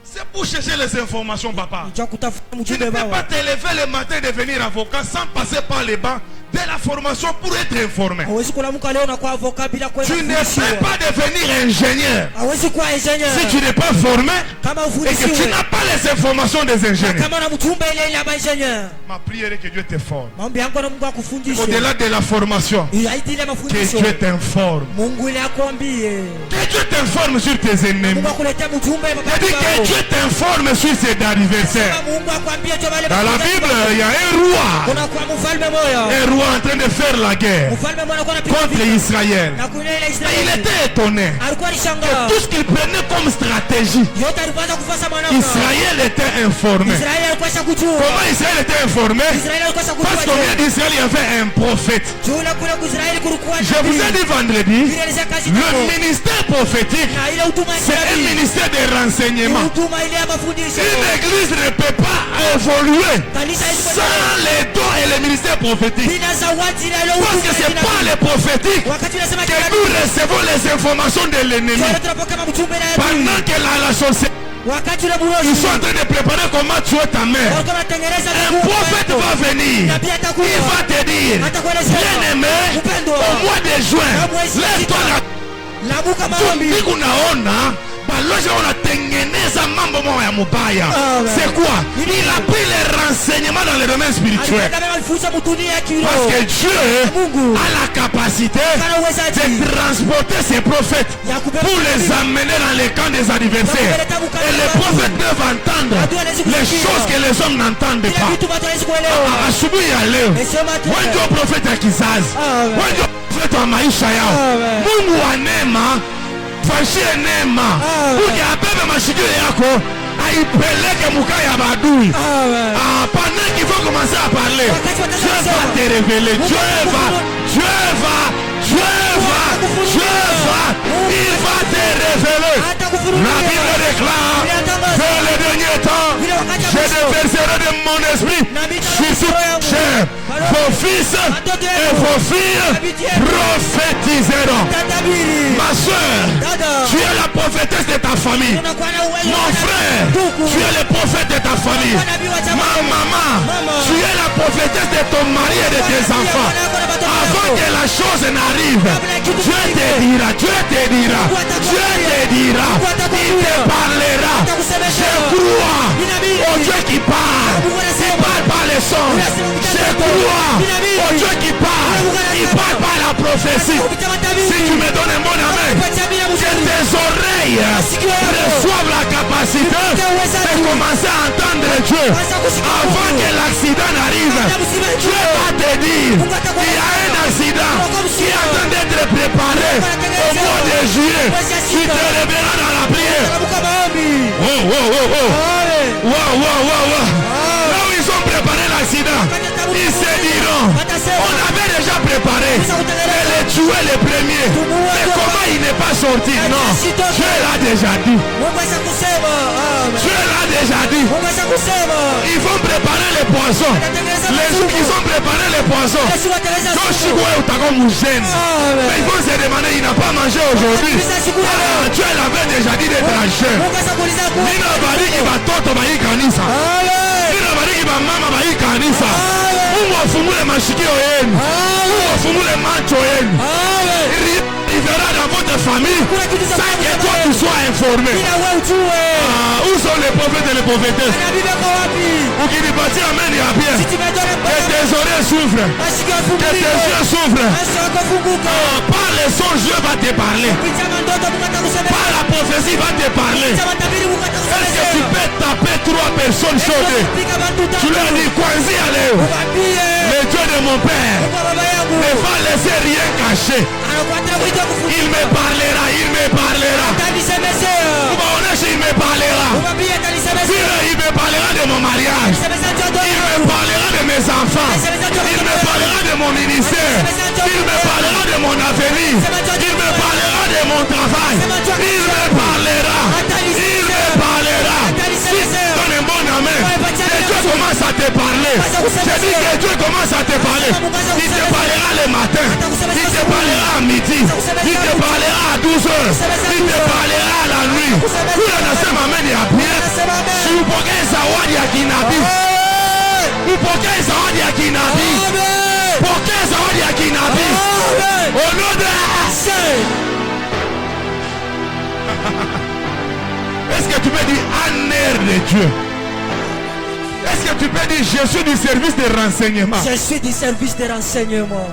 C'est pour chercher les informations, papa. Cha kutafuta Tu ne mjumbe peux pas baba. te lever le matin et devenir avocat sans passer par les bancs de la formation pour être informé. Hawezi kulamuka leo na kuwa avocat bila kwenda Tu ne kufundishwa. peux pas devenir ingénieur Hawezi kuwa ingenieur si tu n'es pas formé kama et que tu ufundishiwe. n'as pas les informations des ingénieurs. Kama na mjumbe ile ile ya ingenieur. Ma prière est que Dieu te forme. Maombi yangu na Mungu akufundishe. Au-delà de la formation, Haiti ile que mafundisho. Dieu t'informe. Mungu ile akwambie. Que Dieu t'informe sur tes ennemis. Mungu akuletea mjumbe Je dis que Dieu t'informe sur ses adversaires. Mungu akwambie tu wale. Dans la Bible, il y a un roi. Kuna kwa mfalme moja. Un roi en train de faire la guerre Mfalme mmoja anakuwa anapiga contre vita. Israël. Na kuna ile Et il Israeli. était étonné Alikuwa que alishangaa. tout ce qu'il prenait comme stratégie, Yote alipata kufasa mwanamke. Israël était informé. Israeli alikuwa shakujua. Comment Israël était informé? Israeli alikuwa shakujua. Parce qu'au milieu d'Israël, il y avait un prophète. Jula kule kwa Israeli kulikuwa Je vous ai dit vendredi, Ile ile kazi le yako. ministère prophétique, Na ile huduma ya c'est un nabii. ministère de renseignement. Huduma ile ya mafundisho. Une église ne peut pas évoluer Kanisa hizi sans les dons et le ministère prophétique. bila zawadi ile ile Parce que c'est pas les prophétiques wakati unasema que nous recevons les informations de l'ennemi. tunapokea mjumbe na Pendant que la société, wakati ule buroshi. ils sont en train de préparer comment tuer ta mère. Walikuwa wanatengeneza Un prophète va venir. Nabii atakuja. Il va te dire, bien-aimé, au mois de juin, lève-toi la Lamuka maombi. siku naona balozi wanatengeneza mambo moja ya mubaya. C'est quoi? Il a pris les renseignements dans le domaine spirituel. Parce que Dieu a la capacité de transporter ses prophètes pour les amener dans les camps des adversaires. Et les prophètes peuvent entendre les choses que les hommes n'entendent pas. Asubuhi ya leo wengi profeti ya kizazi, wengi profeti wa maisha yao, Mungu wa neema fashie neema kuja abebe mashikio yako aipeleke muka ya badui. Pendant qu'il faut commencer à parler, Dieu va te révéler. Il va te révéler. La Bible déclare vers le dernier temps, je déverserai de mon esprit sur toute chair. Vos fils et vos filles prophétiseront. Ma soeur, tu es la prophétesse de ta famille. Mon frère, tu es le prophète de ta famille. Ma maman, tu es la prophétesse de ton mari et de tes enfants. Avant que la chose n'arrive, Dieu te dira, il te parlera. Je crois au Dieu qui parle. Il parle par les sons. Je crois prophéties, si tu me donnes un bon amen, que tes oreilles reçoivent la capacité de commencer à entendre Dieu avant que l'accident n'arrive. Dieu va te dire, il y a un accident qui est en train d'être préparé au mois de juillet. Tu te réveilleras dans la prière. Là où ils ont préparé l'accident, ils se diront, on avait déjà préparé et les tuer les premiers. Mais comment il n'est pas sorti? Non, Dieu l'a déjà dit. Dieu l'a déjà dit. Ils vont préparer les poissons. Les jours qu'ils ont préparé les poissons, mais ils vont se demander, il n'a pas mangé aujourd'hui. Dieu l'avait déjà dit d'être un jeune. Mama bai kanisa. Mungu afungule mashikio yenu. Mungu afungule macho yenu. Il verra dans votre famille sans que toi tu sois informé. Où sont les prophètes et les prophétesses? Ou qui dit bâtir amen et à bien. Que tes oreilles souffrent. Que tes yeux souffrent. Par les sons, Dieu va te parler. Par la prophétie, va te parler. Est-ce que tu peux taper 3 personnes chaudes? Tu leur dis, Kwanzi allez. Le Dieu de mon père ne va laisser rien cacher. Il me parlera, il me parlera. Il me parlera. Il me parlera de mon mariage. Il me parlera de mes enfants. Il me parlera de mon ministère. Il me parlera de mon avenir. Il me parlera de mon travail. Il me parlera. Il me parlera. Si donne un bon amen, que Dieu commence à te parler. Je dis que Dieu commence à te parler. Il te parlera le matin. Il te parlera à midi. Il te parlera à 12h. Il te parlera à la nuit. Kula nasema amen ya pia. Si upokee zawadi ya kinabii. Upokee zawadi ya kinabii. Pokea zawadi ya kinabii. Au nom de Est-ce que tu peux dire un air de Dieu? Est-ce que tu peux dire je suis du service de renseignement? Je suis du service de renseignement.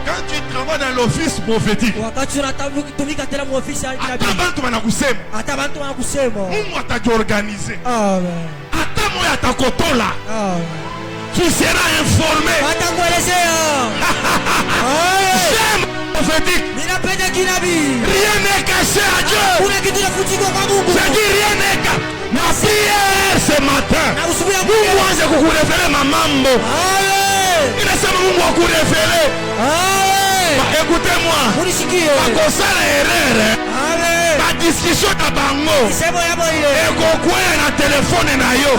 Quand tu travailles dans l'office prophétique, tu seras informé. J'aime prophétique. Rien n'est caché à Dieu. Je dis rien n'est caché. Ma prière ce matin, Mungu anze kukurefere mamambo. Inasema Mungu akureferé. Écoutez-moi. Bakosala erreur. La discussion na bango. Ekokwea na telefone na yo.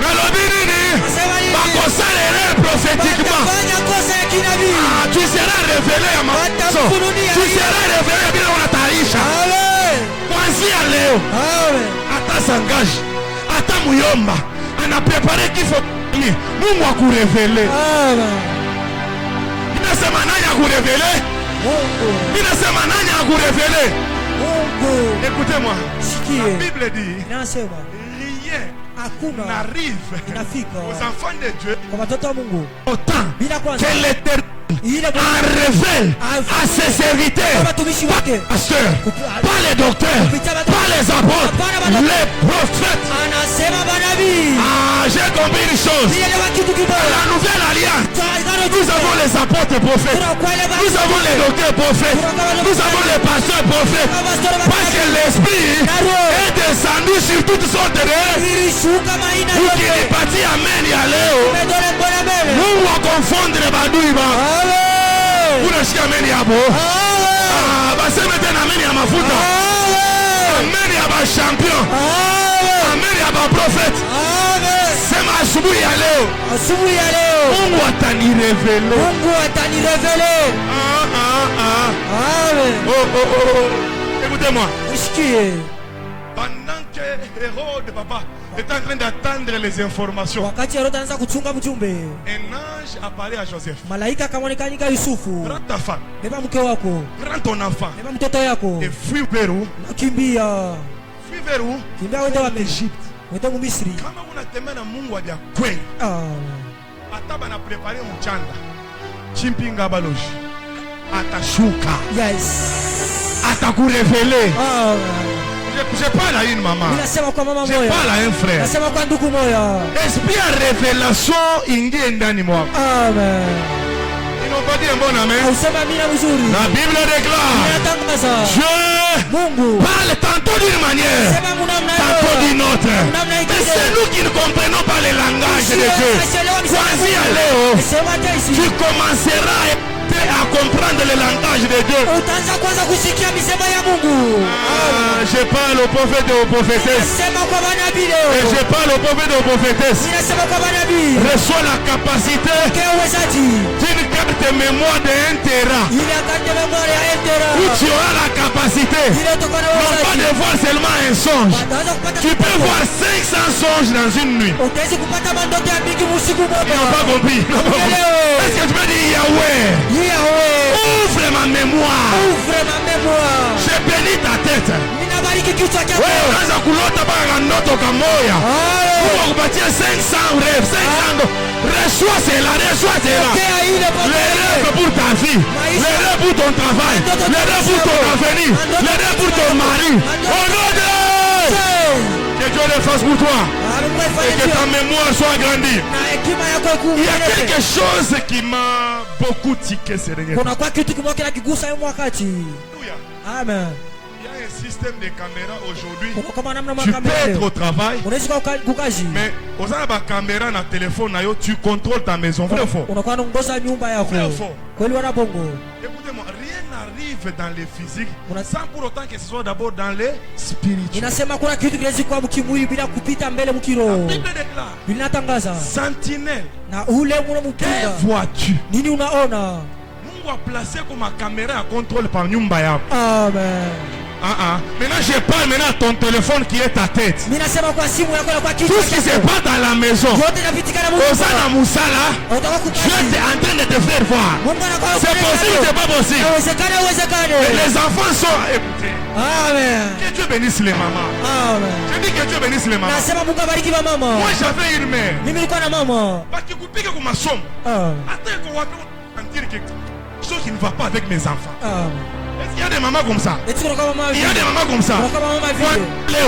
Mélodie nini? Bakosala erreur prophétiquement. Tu seras révélé à ma maison. Tu seras révélé à bila unataisha. Kuanzia leo. Ata s'engage. Ata muyomba. Ana préparé qu'il faut Mungu akurevelé. Inasema nani akurevelé? Inasema nani akurevelé? Écoutez-moi. La Bible dit rien n'arrive aux enfants de Dieu autant que l'Éternel en révèle à ses serviteurs, pas les pasteurs, pas les docteurs, pas les apôtres, les prophètes. J'ai compris une chose. La nouvelle alliance, nous avons les apôtres prophètes, nous avons les docteurs prophètes, nous avons les pasteurs prophètes, parce que l'esprit est descendu sur toutes sortes de rêves. Vous qui est parti amen y aller, nous va confondre les badouibas. Vous ne chiez amen y abo. Basé maintenant amen y a ma fouta. Amen y a ma champion. Amen y a ma prophète. C'est ma soubou y aller. Mungu atani révélé. Écoutez-moi. Pendant que Hérode, papa, est en train d'attendre les informations, un ange apparaît à Joseph. Prends ta femme, prends ton enfant et fuis vers où? Fuis vers où? En Égypte. Wenda mu Misri. Kama unatembea na Mungu wa kweli. Ata bana prepare mchanga. Chimpinga baloji. Atashuka. Yes. Atakurevele. Je parle à une maman. Ninasema kwa mama moya. Je parle à un frère. Nasema kwa ndugu moya. Esprit ya révélation ingie ndani mwako. Amen. Ils n'ont pas dit un bon amen. Usema mina mzuri. La Bible déclare. Dieu parle tantôt d'une manière, tantôt d'une autre. Mais c'est nous qui ne comprenons pas le langage de Dieu. Vas-y, allez, tu commenceras à comprendre le langage de Dieu. Je parle aux prophètes et aux prophétesses. Et je parle aux prophètes et aux prophétesses. Reçois la capacité d'une carte de mémoire de 1 téra. Où tu auras la capacité non pas de voir seulement un songe. Tu peux voir 500 songes dans une nuit. Ils n'ont pas compris. Est-ce que tu peux dire Yahweh? Ouvre ma mémoire. Je bénis ta tête. Unaanza kulota mpaka ndoto kamoya. Mungu akupatie 500 rêves, 500. Reçois cela. Les rêves pour ta vie, les rêves pour ton travail, les rêves pour ton avenir, les rêves pour ton mari. Au nom de que Dieu le fasse pour toi. Et que ta mémoire soit agrandie. Il y a quelque chose qui m'a beaucoup tiqué ces derniers temps. Amen. Il y a un système de caméras aujourd'hui. Tu peux être au travail, mais aux caméras dans le téléphone, tu contrôles ta maison. Vrai ou faux? Vrai ou faux? Écoutez-moi, rien n'arrive dans les physiques sans pour autant que ce soit d'abord dans les spirituels. La Bible déclare sentinelle. Que vois-tu? Mungu a placé comme ma caméra à contrôle par nyumba yako. Amen. Maintenant je parle à ton téléphone qui est ta tête. Tout ce qui se passe dans la maison, Osana Moussala, Dieu est en train de te faire voir. C'est possible, c'est pas possible. Et les enfants sont écoutés. Amen. Que Dieu bénisse les mamans. Amen. Je dis que Dieu bénisse les mamans. Moi j'avais une mère. Parce que vous piquez comme ma somme. Attends qu'on va dire quelque chose qui ne va pas avec mes enfants. Il y a des mamans comme ça. Il y a des mamans comme ça. Les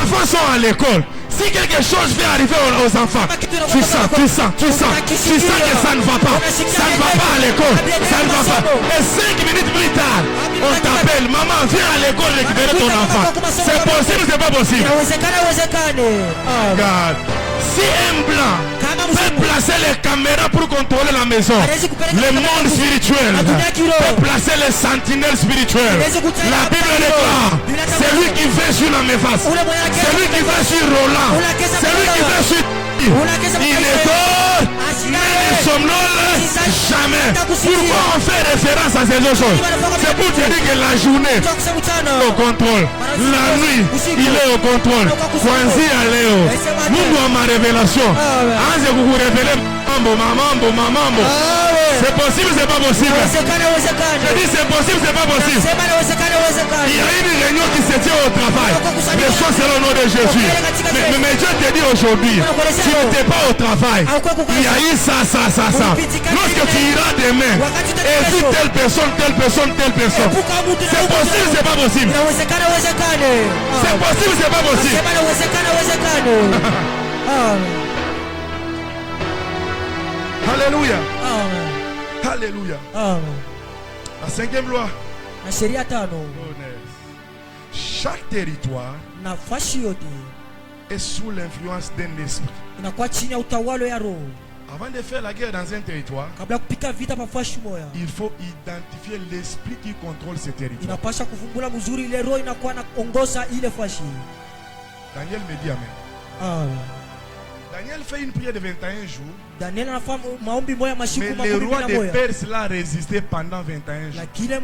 enfants sont à l'école. Si quelque chose fait arriver aux enfants, tu sens que ça ne va pas. Ça ne va pas à l'école. Ça ne va pas. Et 5 minutes plus tard, on t'appelle. Maman, viens à l'école récupérer ton enfant. C'est possible ou c'est pas possible? Regarde. Si un blanc peut placer les caméras pour contrôler la maison, le monde spirituel peut placer les sentinelles spirituelles. La Bible déclare, c'est lui qui fait sur la méface, c'est lui qui fait sur Roland, c'est lui qui fait sur... Il ne dort, mais ne somnole jamais. Pourquoi on fait référence à ces deux choses? C'est pour te dire que la journée est au contrôle, la nuit il est au contrôle. Kwanzi à Léo, Mungu a ma révélation. Anze vous révéler mambo. C'est possible, c'est pas possible. Je dis c'est possible, c'est pas possible. Il y a une réunion qui se tient au travail. Reçois selon le nom de Jésus. Mais Dieu te dit aujourd'hui, tu n'étais pas au travail. Il y a eu ça. Lorsque tu iras demain, évite telle personne. C'est possible, c'est pas possible. C'est possible, c'est pas possible. Alléluia. Alléluia. La 5e loi. Chaque territoire est sous l'influence d'un esprit. Avant de faire la guerre dans un territoire, il faut identifier l'esprit qui contrôle ce territoire. Daniel me dit amen. Daniel fait une prière de 21 jours. Mais le roi de Perse l'a résisté pendant 21 jours. Il y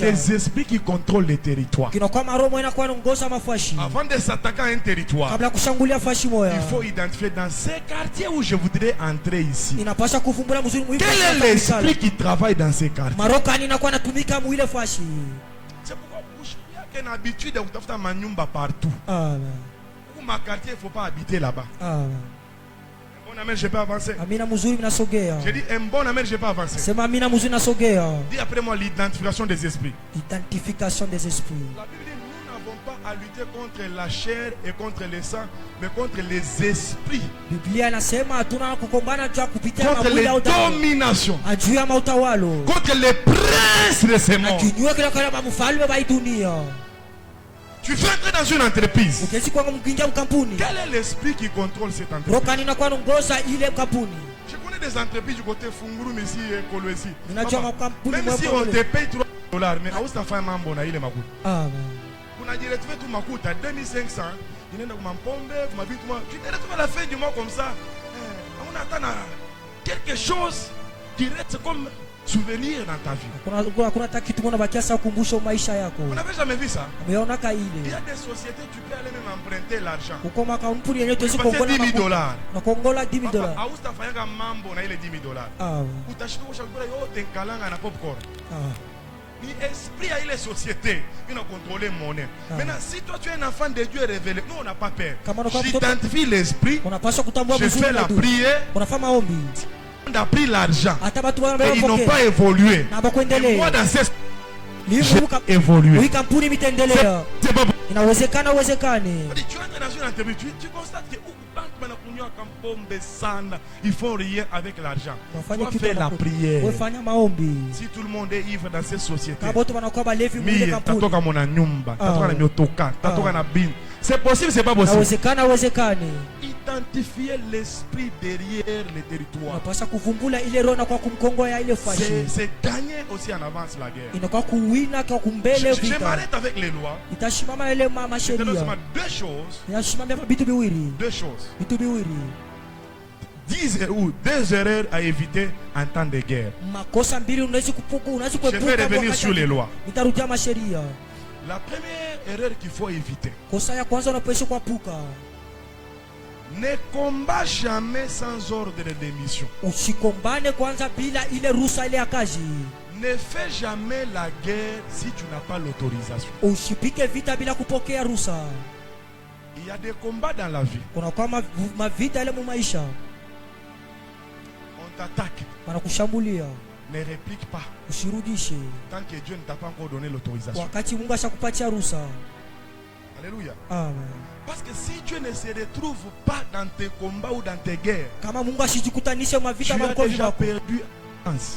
a des esprits qui contrôlent les territoires. Avant de s'attaquer à un territoire, il faut identifier dans ces quartiers où je voudrais entrer ici. Quel est l'esprit qui travaille dans ces quartiers? C'est pourquoi une habitude de faire manyumba partout. Amen. Pour ma quartier, il ne faut pas habiter là-bas. Amen. Un bon amen, je peux avancer. Amina mzuri mnasogea. J'ai dit un bon amen, je peux avancer. Sema amina mzuri nasogea. Dis après moi l'identification des esprits. Identification des esprits. La Bible dit nous n'avons pas à lutter contre la chair et contre le sang, mais contre les esprits. Biblia inasema hatuna kukombana juu ya kupitia Contre mwili les au damu. dominations. Juu ya mautawalo. Contre les princes de ces mondes. Kinywa kile kama mfalme wa dunia. Tu fais entrer dans une entreprise. Ukesi kwa mkinja mkampuni. Quel est l'esprit qui contrôle cette entreprise? Rokani na kwa ngoza ile kampuni. Je connais des entreprises du côté Funguru, Messi et Kolwezi. Ninajua makampuni Même si on te paye $3, mais où ça fait mambo na ile makuta. Amen. Unajiretrouver tu makuta 2500, inaenda kwa mpombe, kwa vitu moi. Tu te retrouves à la fin du mois comme ça. On attend quelque chose qui reste comme souvenir dans ta vie. Kuna kitu mwana bakia sa kukumbusha maisha yako. On n'avait jamais vu ça. Umeona ka Il ile. y a des sociétés tu peux aller même emprunter l'argent. Ukoma kampuni yenyewe tuwezi Passer kuongola $10,000. na kuongola $10,000. Papa, où ça fait un mambo na ile $10,000. Amen. Utashika kwa chakula yote nkalanga na popcorn. Ah. Ni esprit à les sociétés qui ont contrôlé monnaie. Maintenant, si toi tu es un enfant de Dieu révélé, nous on n'a pas peur. J'identifie l'esprit, Unapaswa kutambua je fais la prière, unafanya maombi. on a pris l'argent Et et ils n'ont pas évolué. Et moi dans ces j'ai évolué. Hii kampuni mitendelea. C'est pas bon. Inawezekana uwezekane. Tu entres dans une entreprise, tu constates que ils font rien avec l'argent. Tu fais la prière. Wafanya maombi. Si tout le monde est ivre dans ces sociétés, Kama watu wanakuwa balevi mwile kampuni. tatoka mona nyumba, tatoka na miotoka, tatoka na bin. C'est possible, c'est pas possible. Inawezekana uwezekane. Identifier l'esprit derrière les territoires. Unapaswa kuvumbula ile roho na kwa kumkongoya ile fashi. C'est gagner aussi en avance la guerre. Inakuwa kuwina kwa kumbele vita. Je m'arrête avec les lois. Itashimama ile mama sheria. Deux choses. Inashimama vitu viwili. Deux choses. Vitu viwili. 10 ou 2 erreurs à éviter en temps de guerre. Makosa mbili unaweza kuepuka. Je vais revenir sur les lois. Nitarudia masheria. La première erreur qu'il faut éviter. Kosa ya kwanza unapaswa kuepuka. Ne combat jamais sans ordre de mission. Usikombane kwanza bila ile ruhusa ile ya kazi. Ne fais jamais la guerre si tu n'as pas l'autorisation. Usipike vita bila kupokea ruhusa. Il y a des combats dans la vie. Kuna kama mavita ile mu maisha. On t'attaque. Wanakushambulia. Ne réplique pas. Usirudishe. Tant que Dieu ne t'a pas encore donné l'autorisation. Wakati Mungu ashakupatia ruhusa. Alléluia. Amen. Parce que si Dieu ne se retrouve pas dans tes combats ou dans tes guerres, kama Mungu asijikutanishe mavita tu as makovi déjà wako. perdu.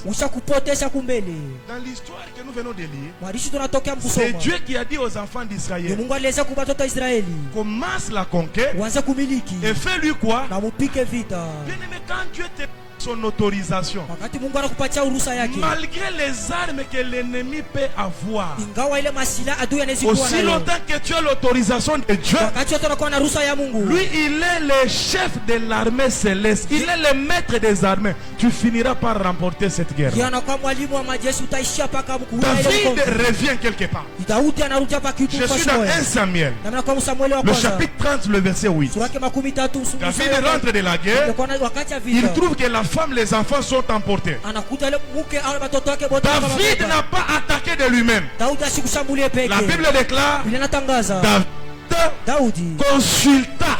Ushakupotesha kumbele. Dans l'histoire que nous venons de lire, Mwarishi tunatokea c'est mkusoma. Dieu qui a dit aux enfants Ni d'Israël, Mungu aliweza kwa watoto wa Israeli. commence la conquête Uanze kumiliki. et fais-lui quoi? Na mupike vita. Bien aimé, quand Dieu te donne son autorisation, Wakati Mungu anakupatia ruhusa yake. malgré les armes que l'ennemi peut avoir, Ingawa ile masila adui anaweza kuwa aussi nayo. longtemps que tu as l'autorisation de Dieu, Wakati wote unakuwa na ruhusa ya Mungu. lui il est le chef de l'armée céleste, il est le maître des armées. Tu finiras par remporter cette guerre. Yeye anakuwa mwalimu wa majeshi utaishia paka mkuu. David revient quelque part. Daudi anarudia hapa kitu Je suis dans 1 Samuel, na mimi kwa Samuel wa le kwanza. chapitre 30, le verset 8. Sura yake 13 David rentre de la guerre, wakati ya il vita. trouve que la femme, les enfants sont emportés. Anakuta ile mke au watoto wake wote David n'a pas attaqué de lui-même. Daudi asikushambulie peke. La Bible déclare, Biblia inatangaza Daudi consulta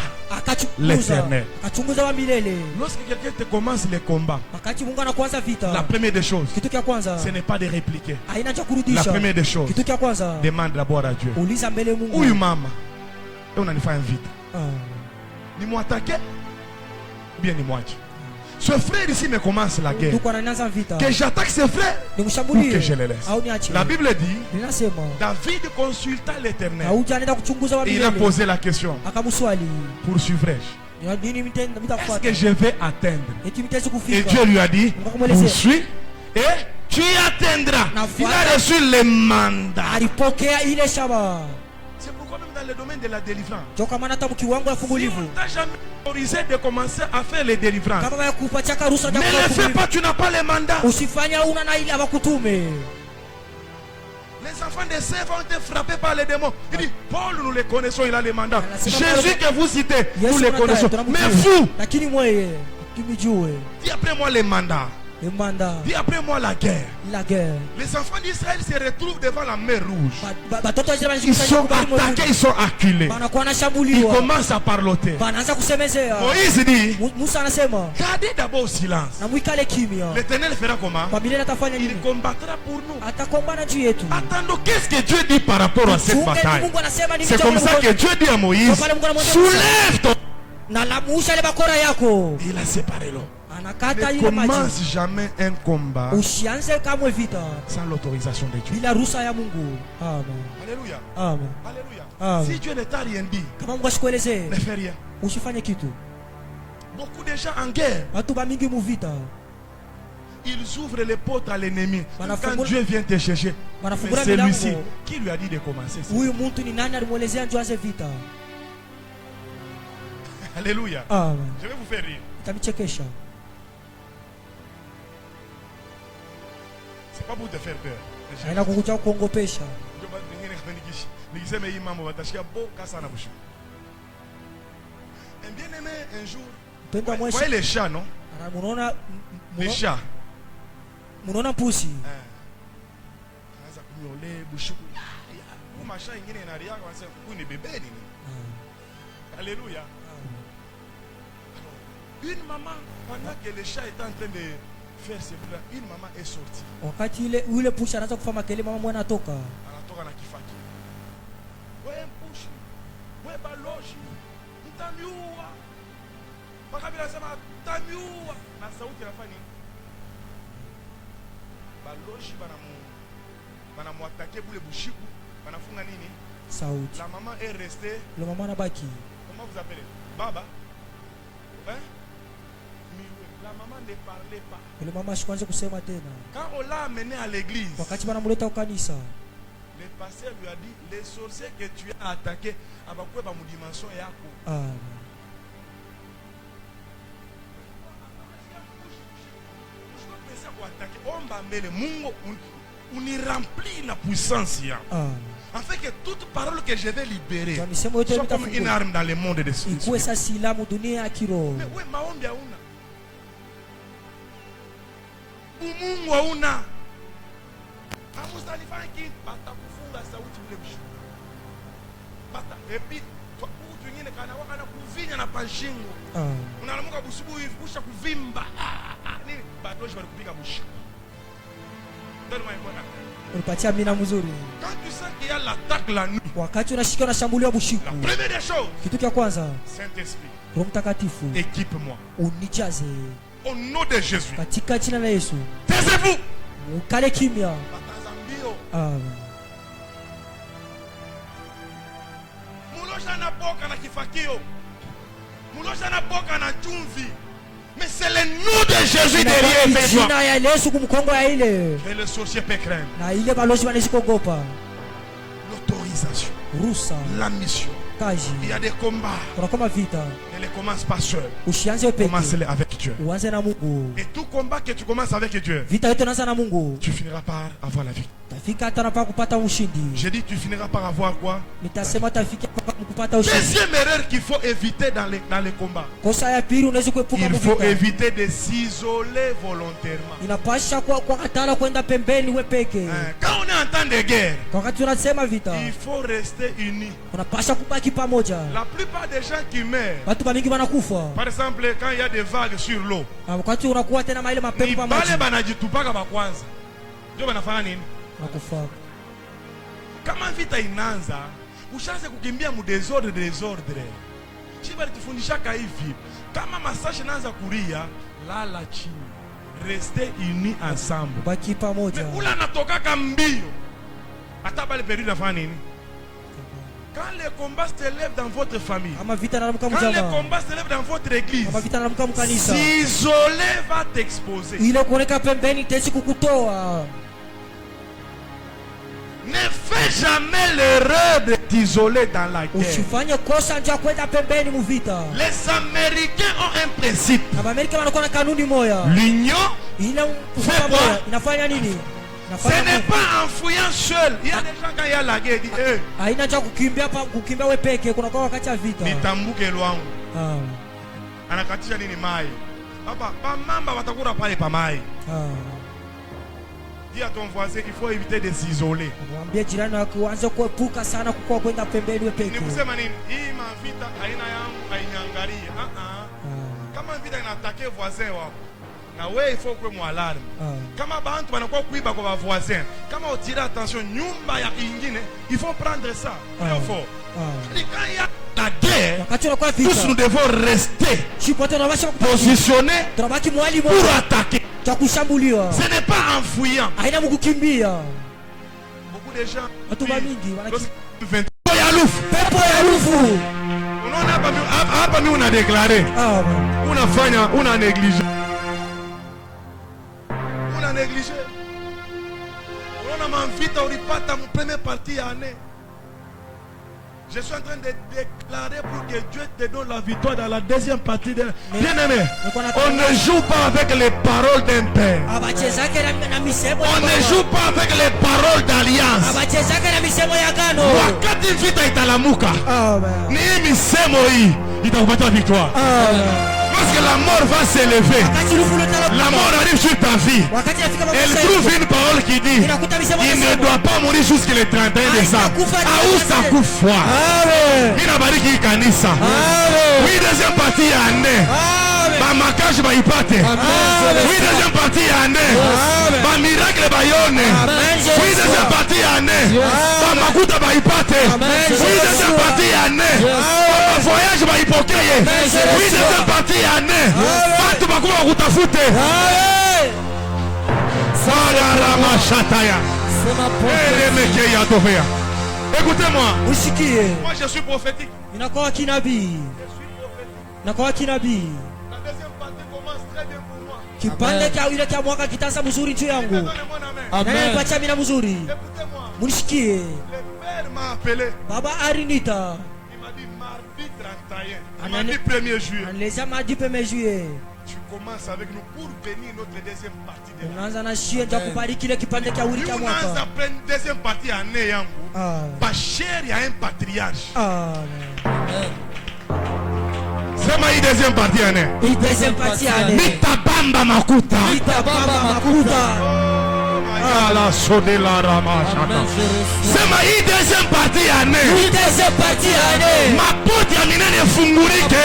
l'Éternel. akachunguza wa milele. Lorsque quelqu'un te commence les combats, Wakati Mungu anakuanza vita. la première des choses, Kitu kia kwanza. ce n'est pas de répliquer. Haina cha La kurudisha. première des choses, Kitu kia kwanza. demande d'abord à Dieu. Uliza mbele Mungu. Huyu mama, unanifanya vita. Ah. Ni mwatake ou bien ni mwache. Ce frère ici me commence la guerre. Tuko anaanza vita. Que j'attaque ce frère ou Nimshambulie. que je le laisse. Au niache. La Bible dit, Linasema David consulta l'Éternel. Daudi anaenda kuchunguza wa Et il a milele. posé la question, Akamswali. poursuivrai-je? Ya nini mitenda Est-ce mitafuata? que je vais atteindre? Eti mitezi Et kufika. Dieu lui a dit, poursuis et tu atteindras. Na Il a voilà. reçu le mandat. Alipokea ile shaba. C'est pourquoi même dans le domaine de la délivrance, Joka maana hata mkiwango ya si fungulivu. on t'a jamais autorisé de commencer à faire les délivrances, Kama ya kupatia ruhusa ne ya le fais pas, tu n'as pas le mandat. usifanya una na ile abakutume. Les enfants de Sèvres ont été frappés par les démons. Il dit, Paul, nous les connaissons, il a le mandat. c'est pas Jésus mal. que vous citez, nous Yesu les anataka, connaissons. tunamjua. Mais vous, Lakini mweye tumijue. dis après moi les mandats. le mandat, Dis après moi la guerre. la guerre. Les enfants d'Israël se retrouvent devant la mer rouge. Batoto wa Israeli Ils sont attaqués, ils sont acculés. banakuwa Ils nashambuliwa, commencent à parloter. banaanza kusemezea. Moïse dit, Musa anasema gardez d'abord au silence. na mwikale kimya, L'Éternel fera comment? kwa milele atafanya Il nini? combattra pour nous. Atakombana juu yetu. Attendons, qu'est-ce que Dieu dit par rapport à cette Chungeni bataille? Mungu anasema nini? C'est comme ça que Dieu dit à Moïse, soulève ton... na lamusha ile bakora yako. Il a séparé l'homme. Anakata Ne ile maji. commence jamais un combat Usianze kamwe vita sans l'autorisation de Dieu. bila ruhusa ya Mungu. Amen. Alléluia. Amen. Alléluia. Amen. Si Dieu ne t'a rien dit, Kama Mungu asikuelezee, ne fais rien. usifanye kitu. Beaucoup de gens en guerre, Watu bamingi muvita ils ouvrent les portes à l'ennemi. Quand Wanafungula- Dieu vient te chercher, mais wanafungula celui-ci, milango. qui lui a dit de commencer ça? Huyu mtu ni nani alimwelezea ndio aanze vita? Alléluia. Amen. Je vais vous faire rire. Itamichekesha. C'est pas pour te faire peur. Haina kukuja kuongopesha. Nikisema hii mambo watashika boka sana bushu. Un bien-aimé un jour, Penda vous mweshi. voyez les chats, non? Ana munaona Les chats. munaona pusi. Kaanza kunyole bushu. Kuma chat ingine inariaka wanasema huyu ni bebe nini? Alléluia. Une maman, pendant que le chat était en train de faire ses plats, une maman est sortie. Wakati ile yule pusi anaanza kufanya kelele, mama mwana atoka. Anatoka na kifaki. Wewe mpushi. Wewe baloshi. Mtamiua. Mpaka bila sema mtamiua. Na sauti inafanya nini? Baloshi banamuatake bule bushiku. Banafunga nini? Sauti. La maman est restée. Le mama anabaki. Comment vous appelez? Baba? Hein? La maman ne parlait pas. Yule mama ashikuanze kusema tena. Quand on l'a amené à l'église, Wakati banamuleta ukanisa, le pasteur lui a dit, les sorciers que tu as attaqués, abakwe ba mu dimension yako. amen. Omba mbele Mungu uniremplit la puissance ya. Amen. Afin que toute parole que je vais libérer Kwa misemo yote soit comme une mitafungua. arme dans le monde des Ikuwe esprits. sa silamu dunia ya kiroho. Mais oui, maombi hauna. Umungu hauna. Amusalifanya kitu batakufunga sauti ule mshu. Bata epi kwa mtu mwingine kana wakana kuvinya na pashingo. Unalamuka busubu hivi kusha kuvimba. Nini? Batoshi walikupiga bushi. Donne-moi un bon acte. Unipatia mina mzuri. Quand tu sens qu'il y a l'attaque la nuit, Wakati unashikia unashambuliwa la bushiku, première des choses, kitu cha kwanza, Saint-Esprit, Roho Mtakatifu équipe-moi. unijaze Au nom de Jésus. katika jina la Yesu. Taisez-vous. Ukale kimya. Batazambio. Amen. Mulosha na boka na kifakio. Mulosha na boka na chumvi. Mais c'est le nom de Jésus derrière tes doigts. Jina ya Yesu kumkongo ya ile. Et le sorcier peut craindre. Na ile balozi wanazikogopa. L'autorisation, Rusa, la mission. kazi. Il y a des combats. Kuna kama vita. Ne les commence pas seul. Usianze peke. Commence-les avec Dieu. Uanze na Mungu. Et tout combat que tu commences avec Dieu, Vita yote unaanza na Mungu. tu finiras par avoir la vie. Tafika hata napaka kupata ushindi. J'ai dit tu finiras par avoir quoi? Nitasema tafika mpaka kupata ushindi. Deuxième erreur qu'il faut éviter dans les combats. Kosa ya pili unaweza kuepuka Il faut mvita. éviter de s'isoler volontairement. Inapasha kwa hatara kwenda pembeni we peke. Quand on est en temps de guerre, Kwa wakati unasema vita, il faut rester unis. unapasha kubaki pamoja. La plupart des gens qui meurent, Watu bamingi wanakufa. par exemple, quand il y a des vagues sur l'eau, Wakati unakuwa tena maile ni mapepo bale pamoja. banajitupaka bakwanza. Ndio banafanya nini? Nakufa. Kama vita inaanza, ushaanze kukimbia mu desordre. Chiba litufundishaka hivi. Kama masashi inaanza kulia, lala chini. Restez unis ensemble. Baki pamoja. Mais ula natokaka mbio. Hata bale perdu nafanya nini? Quand les combats se lèvent dans votre famille, Kama vita naramuka quand les mjama. combats se lèvent dans votre église, Kama vita naramuka mkanisa. s'isoler va t'exposer. Ile kuoneka pembeni tesi kukutoa. Ne fais jamais l'erreur de t'isoler dans la guerre. Usifanye kosa nje kwenda pembeni mu vita. Les Américains ont un principe. Na Amerika wanakuwa na kanuni moja. L'union, Ile ufa moja inafanya nini? ce n'est pas en fouillant seul. Il y a des gens quand il y a la guerre, ils disent haina cha kukimbia we peke, kuna kwa wakati wa vita. nitambuke lwangu. Ah. Anakatisha nini mai? Baba, pamamba watakura pale pa mai. Dis à ton voisin qu'il faut éviter de s'isoler. Mwambie jirani wako uanze kuepuka sana kukua kwenda pembeni wewe peke. Ni kusema nini? Hii mavita aina yangu hainiangalie. Kama vita inatake voisin wako, na wewe il faut que mwalarme. Kama bantu banakuwa kuiba kwa voisin, kama utire attention nyumba ya ingine, il faut prendre ça. Très fort. Quand il y a la guerre, tous nous devons rester positionnés pour attaquer. Ce n'est pas en fuyant. Beaucoup de gens on a déclaré, on a négligé. On a négligé. On a m'invité au ripata mon premier parti année. Je suis en train de déclarer pour que Dieu te donne la victoire dans la deuxième partie de... Bien-aimé, on ne joue pas avec les paroles d'un père. On ne joue pas avec les paroles d'alliance. Wakati vita italamuka, ni misemo hii itakupatia la victoire. Parce que la mort va s'élever. La mort arrive sur ta vie. Elle trouve une parole qui dit: il ne doit pas mourir jusqu'à le 31 décembre. Aoussa Koufwa. Inabariki kanisa. Oui, deuxième partie ya année. Ba makaji ba ipate. Oui, deuxième partie ya année. Ba miracle ba yone. Oui, deuxième partie ya année. Ba makuta ba ipate. Oui, deuxième partie ya année. Ba voyage ba ipokeye. Oui, deuxième partie ya année. Batu bakuba kutafute. Sala machataya. Écoutez-moi. Moi je suis prophétique. Inakuwa kinabii. Inakuwa kinabii. La deuxième partie commence très bien pour moi. Kipande cha ile cha mwaka kitaanza mzuri juu yangu. Amen. Pacha mina mzuri. Écoutez-moi. Munisikie. Le père m'a appelé. Baba arinita. Il m'a dit mardi 31. Il m'a dit 1er juillet. Anleza mardi 1er juillet. Tu commences avec nous pour bénir notre deuxième partie de l'année. Unaanza na shie ndio kubariki ile kipande cha wiki ya mwaka. Unaanza deuxième partie ya année yangu. Bachère ya un patriarche. Sema hii deuxième partie ya année. Hii deuxième partie ya année. Mitabamba makuta. Mitabamba makuta. Ala sode la ramashaka. Sema hii deuxième partie ya année. Hii deuxième partie ya année. Mapoti ya minene fungurike.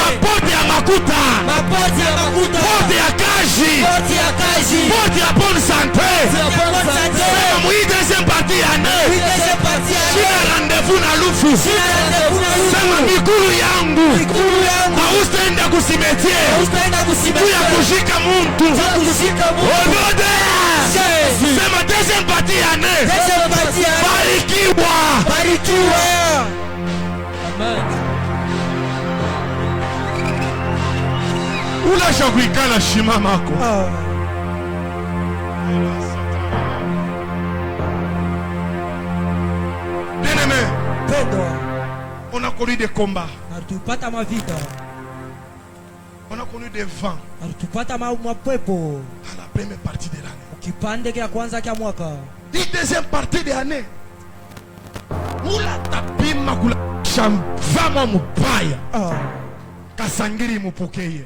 Mapoti ya makuta. Mapoti ya makuta. Poti ya kaji. Poti ya kaji. Poti ya bonne santé. Sema hii deuxième partie ya année. Hii deuxième partie ya année. Sina rendez-vous na lufu. Sina rendez-vous na lufu. Sema mikulu yangu. Mikulu yangu. Haustaenda kusimetie. Haustaenda kusimetie. Kuya kushika muntu. Kushika muntu. Sema deuxième partie ya année. Deuxième partie ya année. Barikiwa. Barikiwa. Amen. Ulasha kuikala shima mako. Bien-aimé. On a connu des combats. Hatupata mavita. On a connu des vents. Hatupata mapepo. À la première partie de l'année. Kipande kia kwanza kia mwaka. Hii deuxième partie de l'année. Ula tapima kula shamvama mubaya. Kasangiri mupokeye. Yes.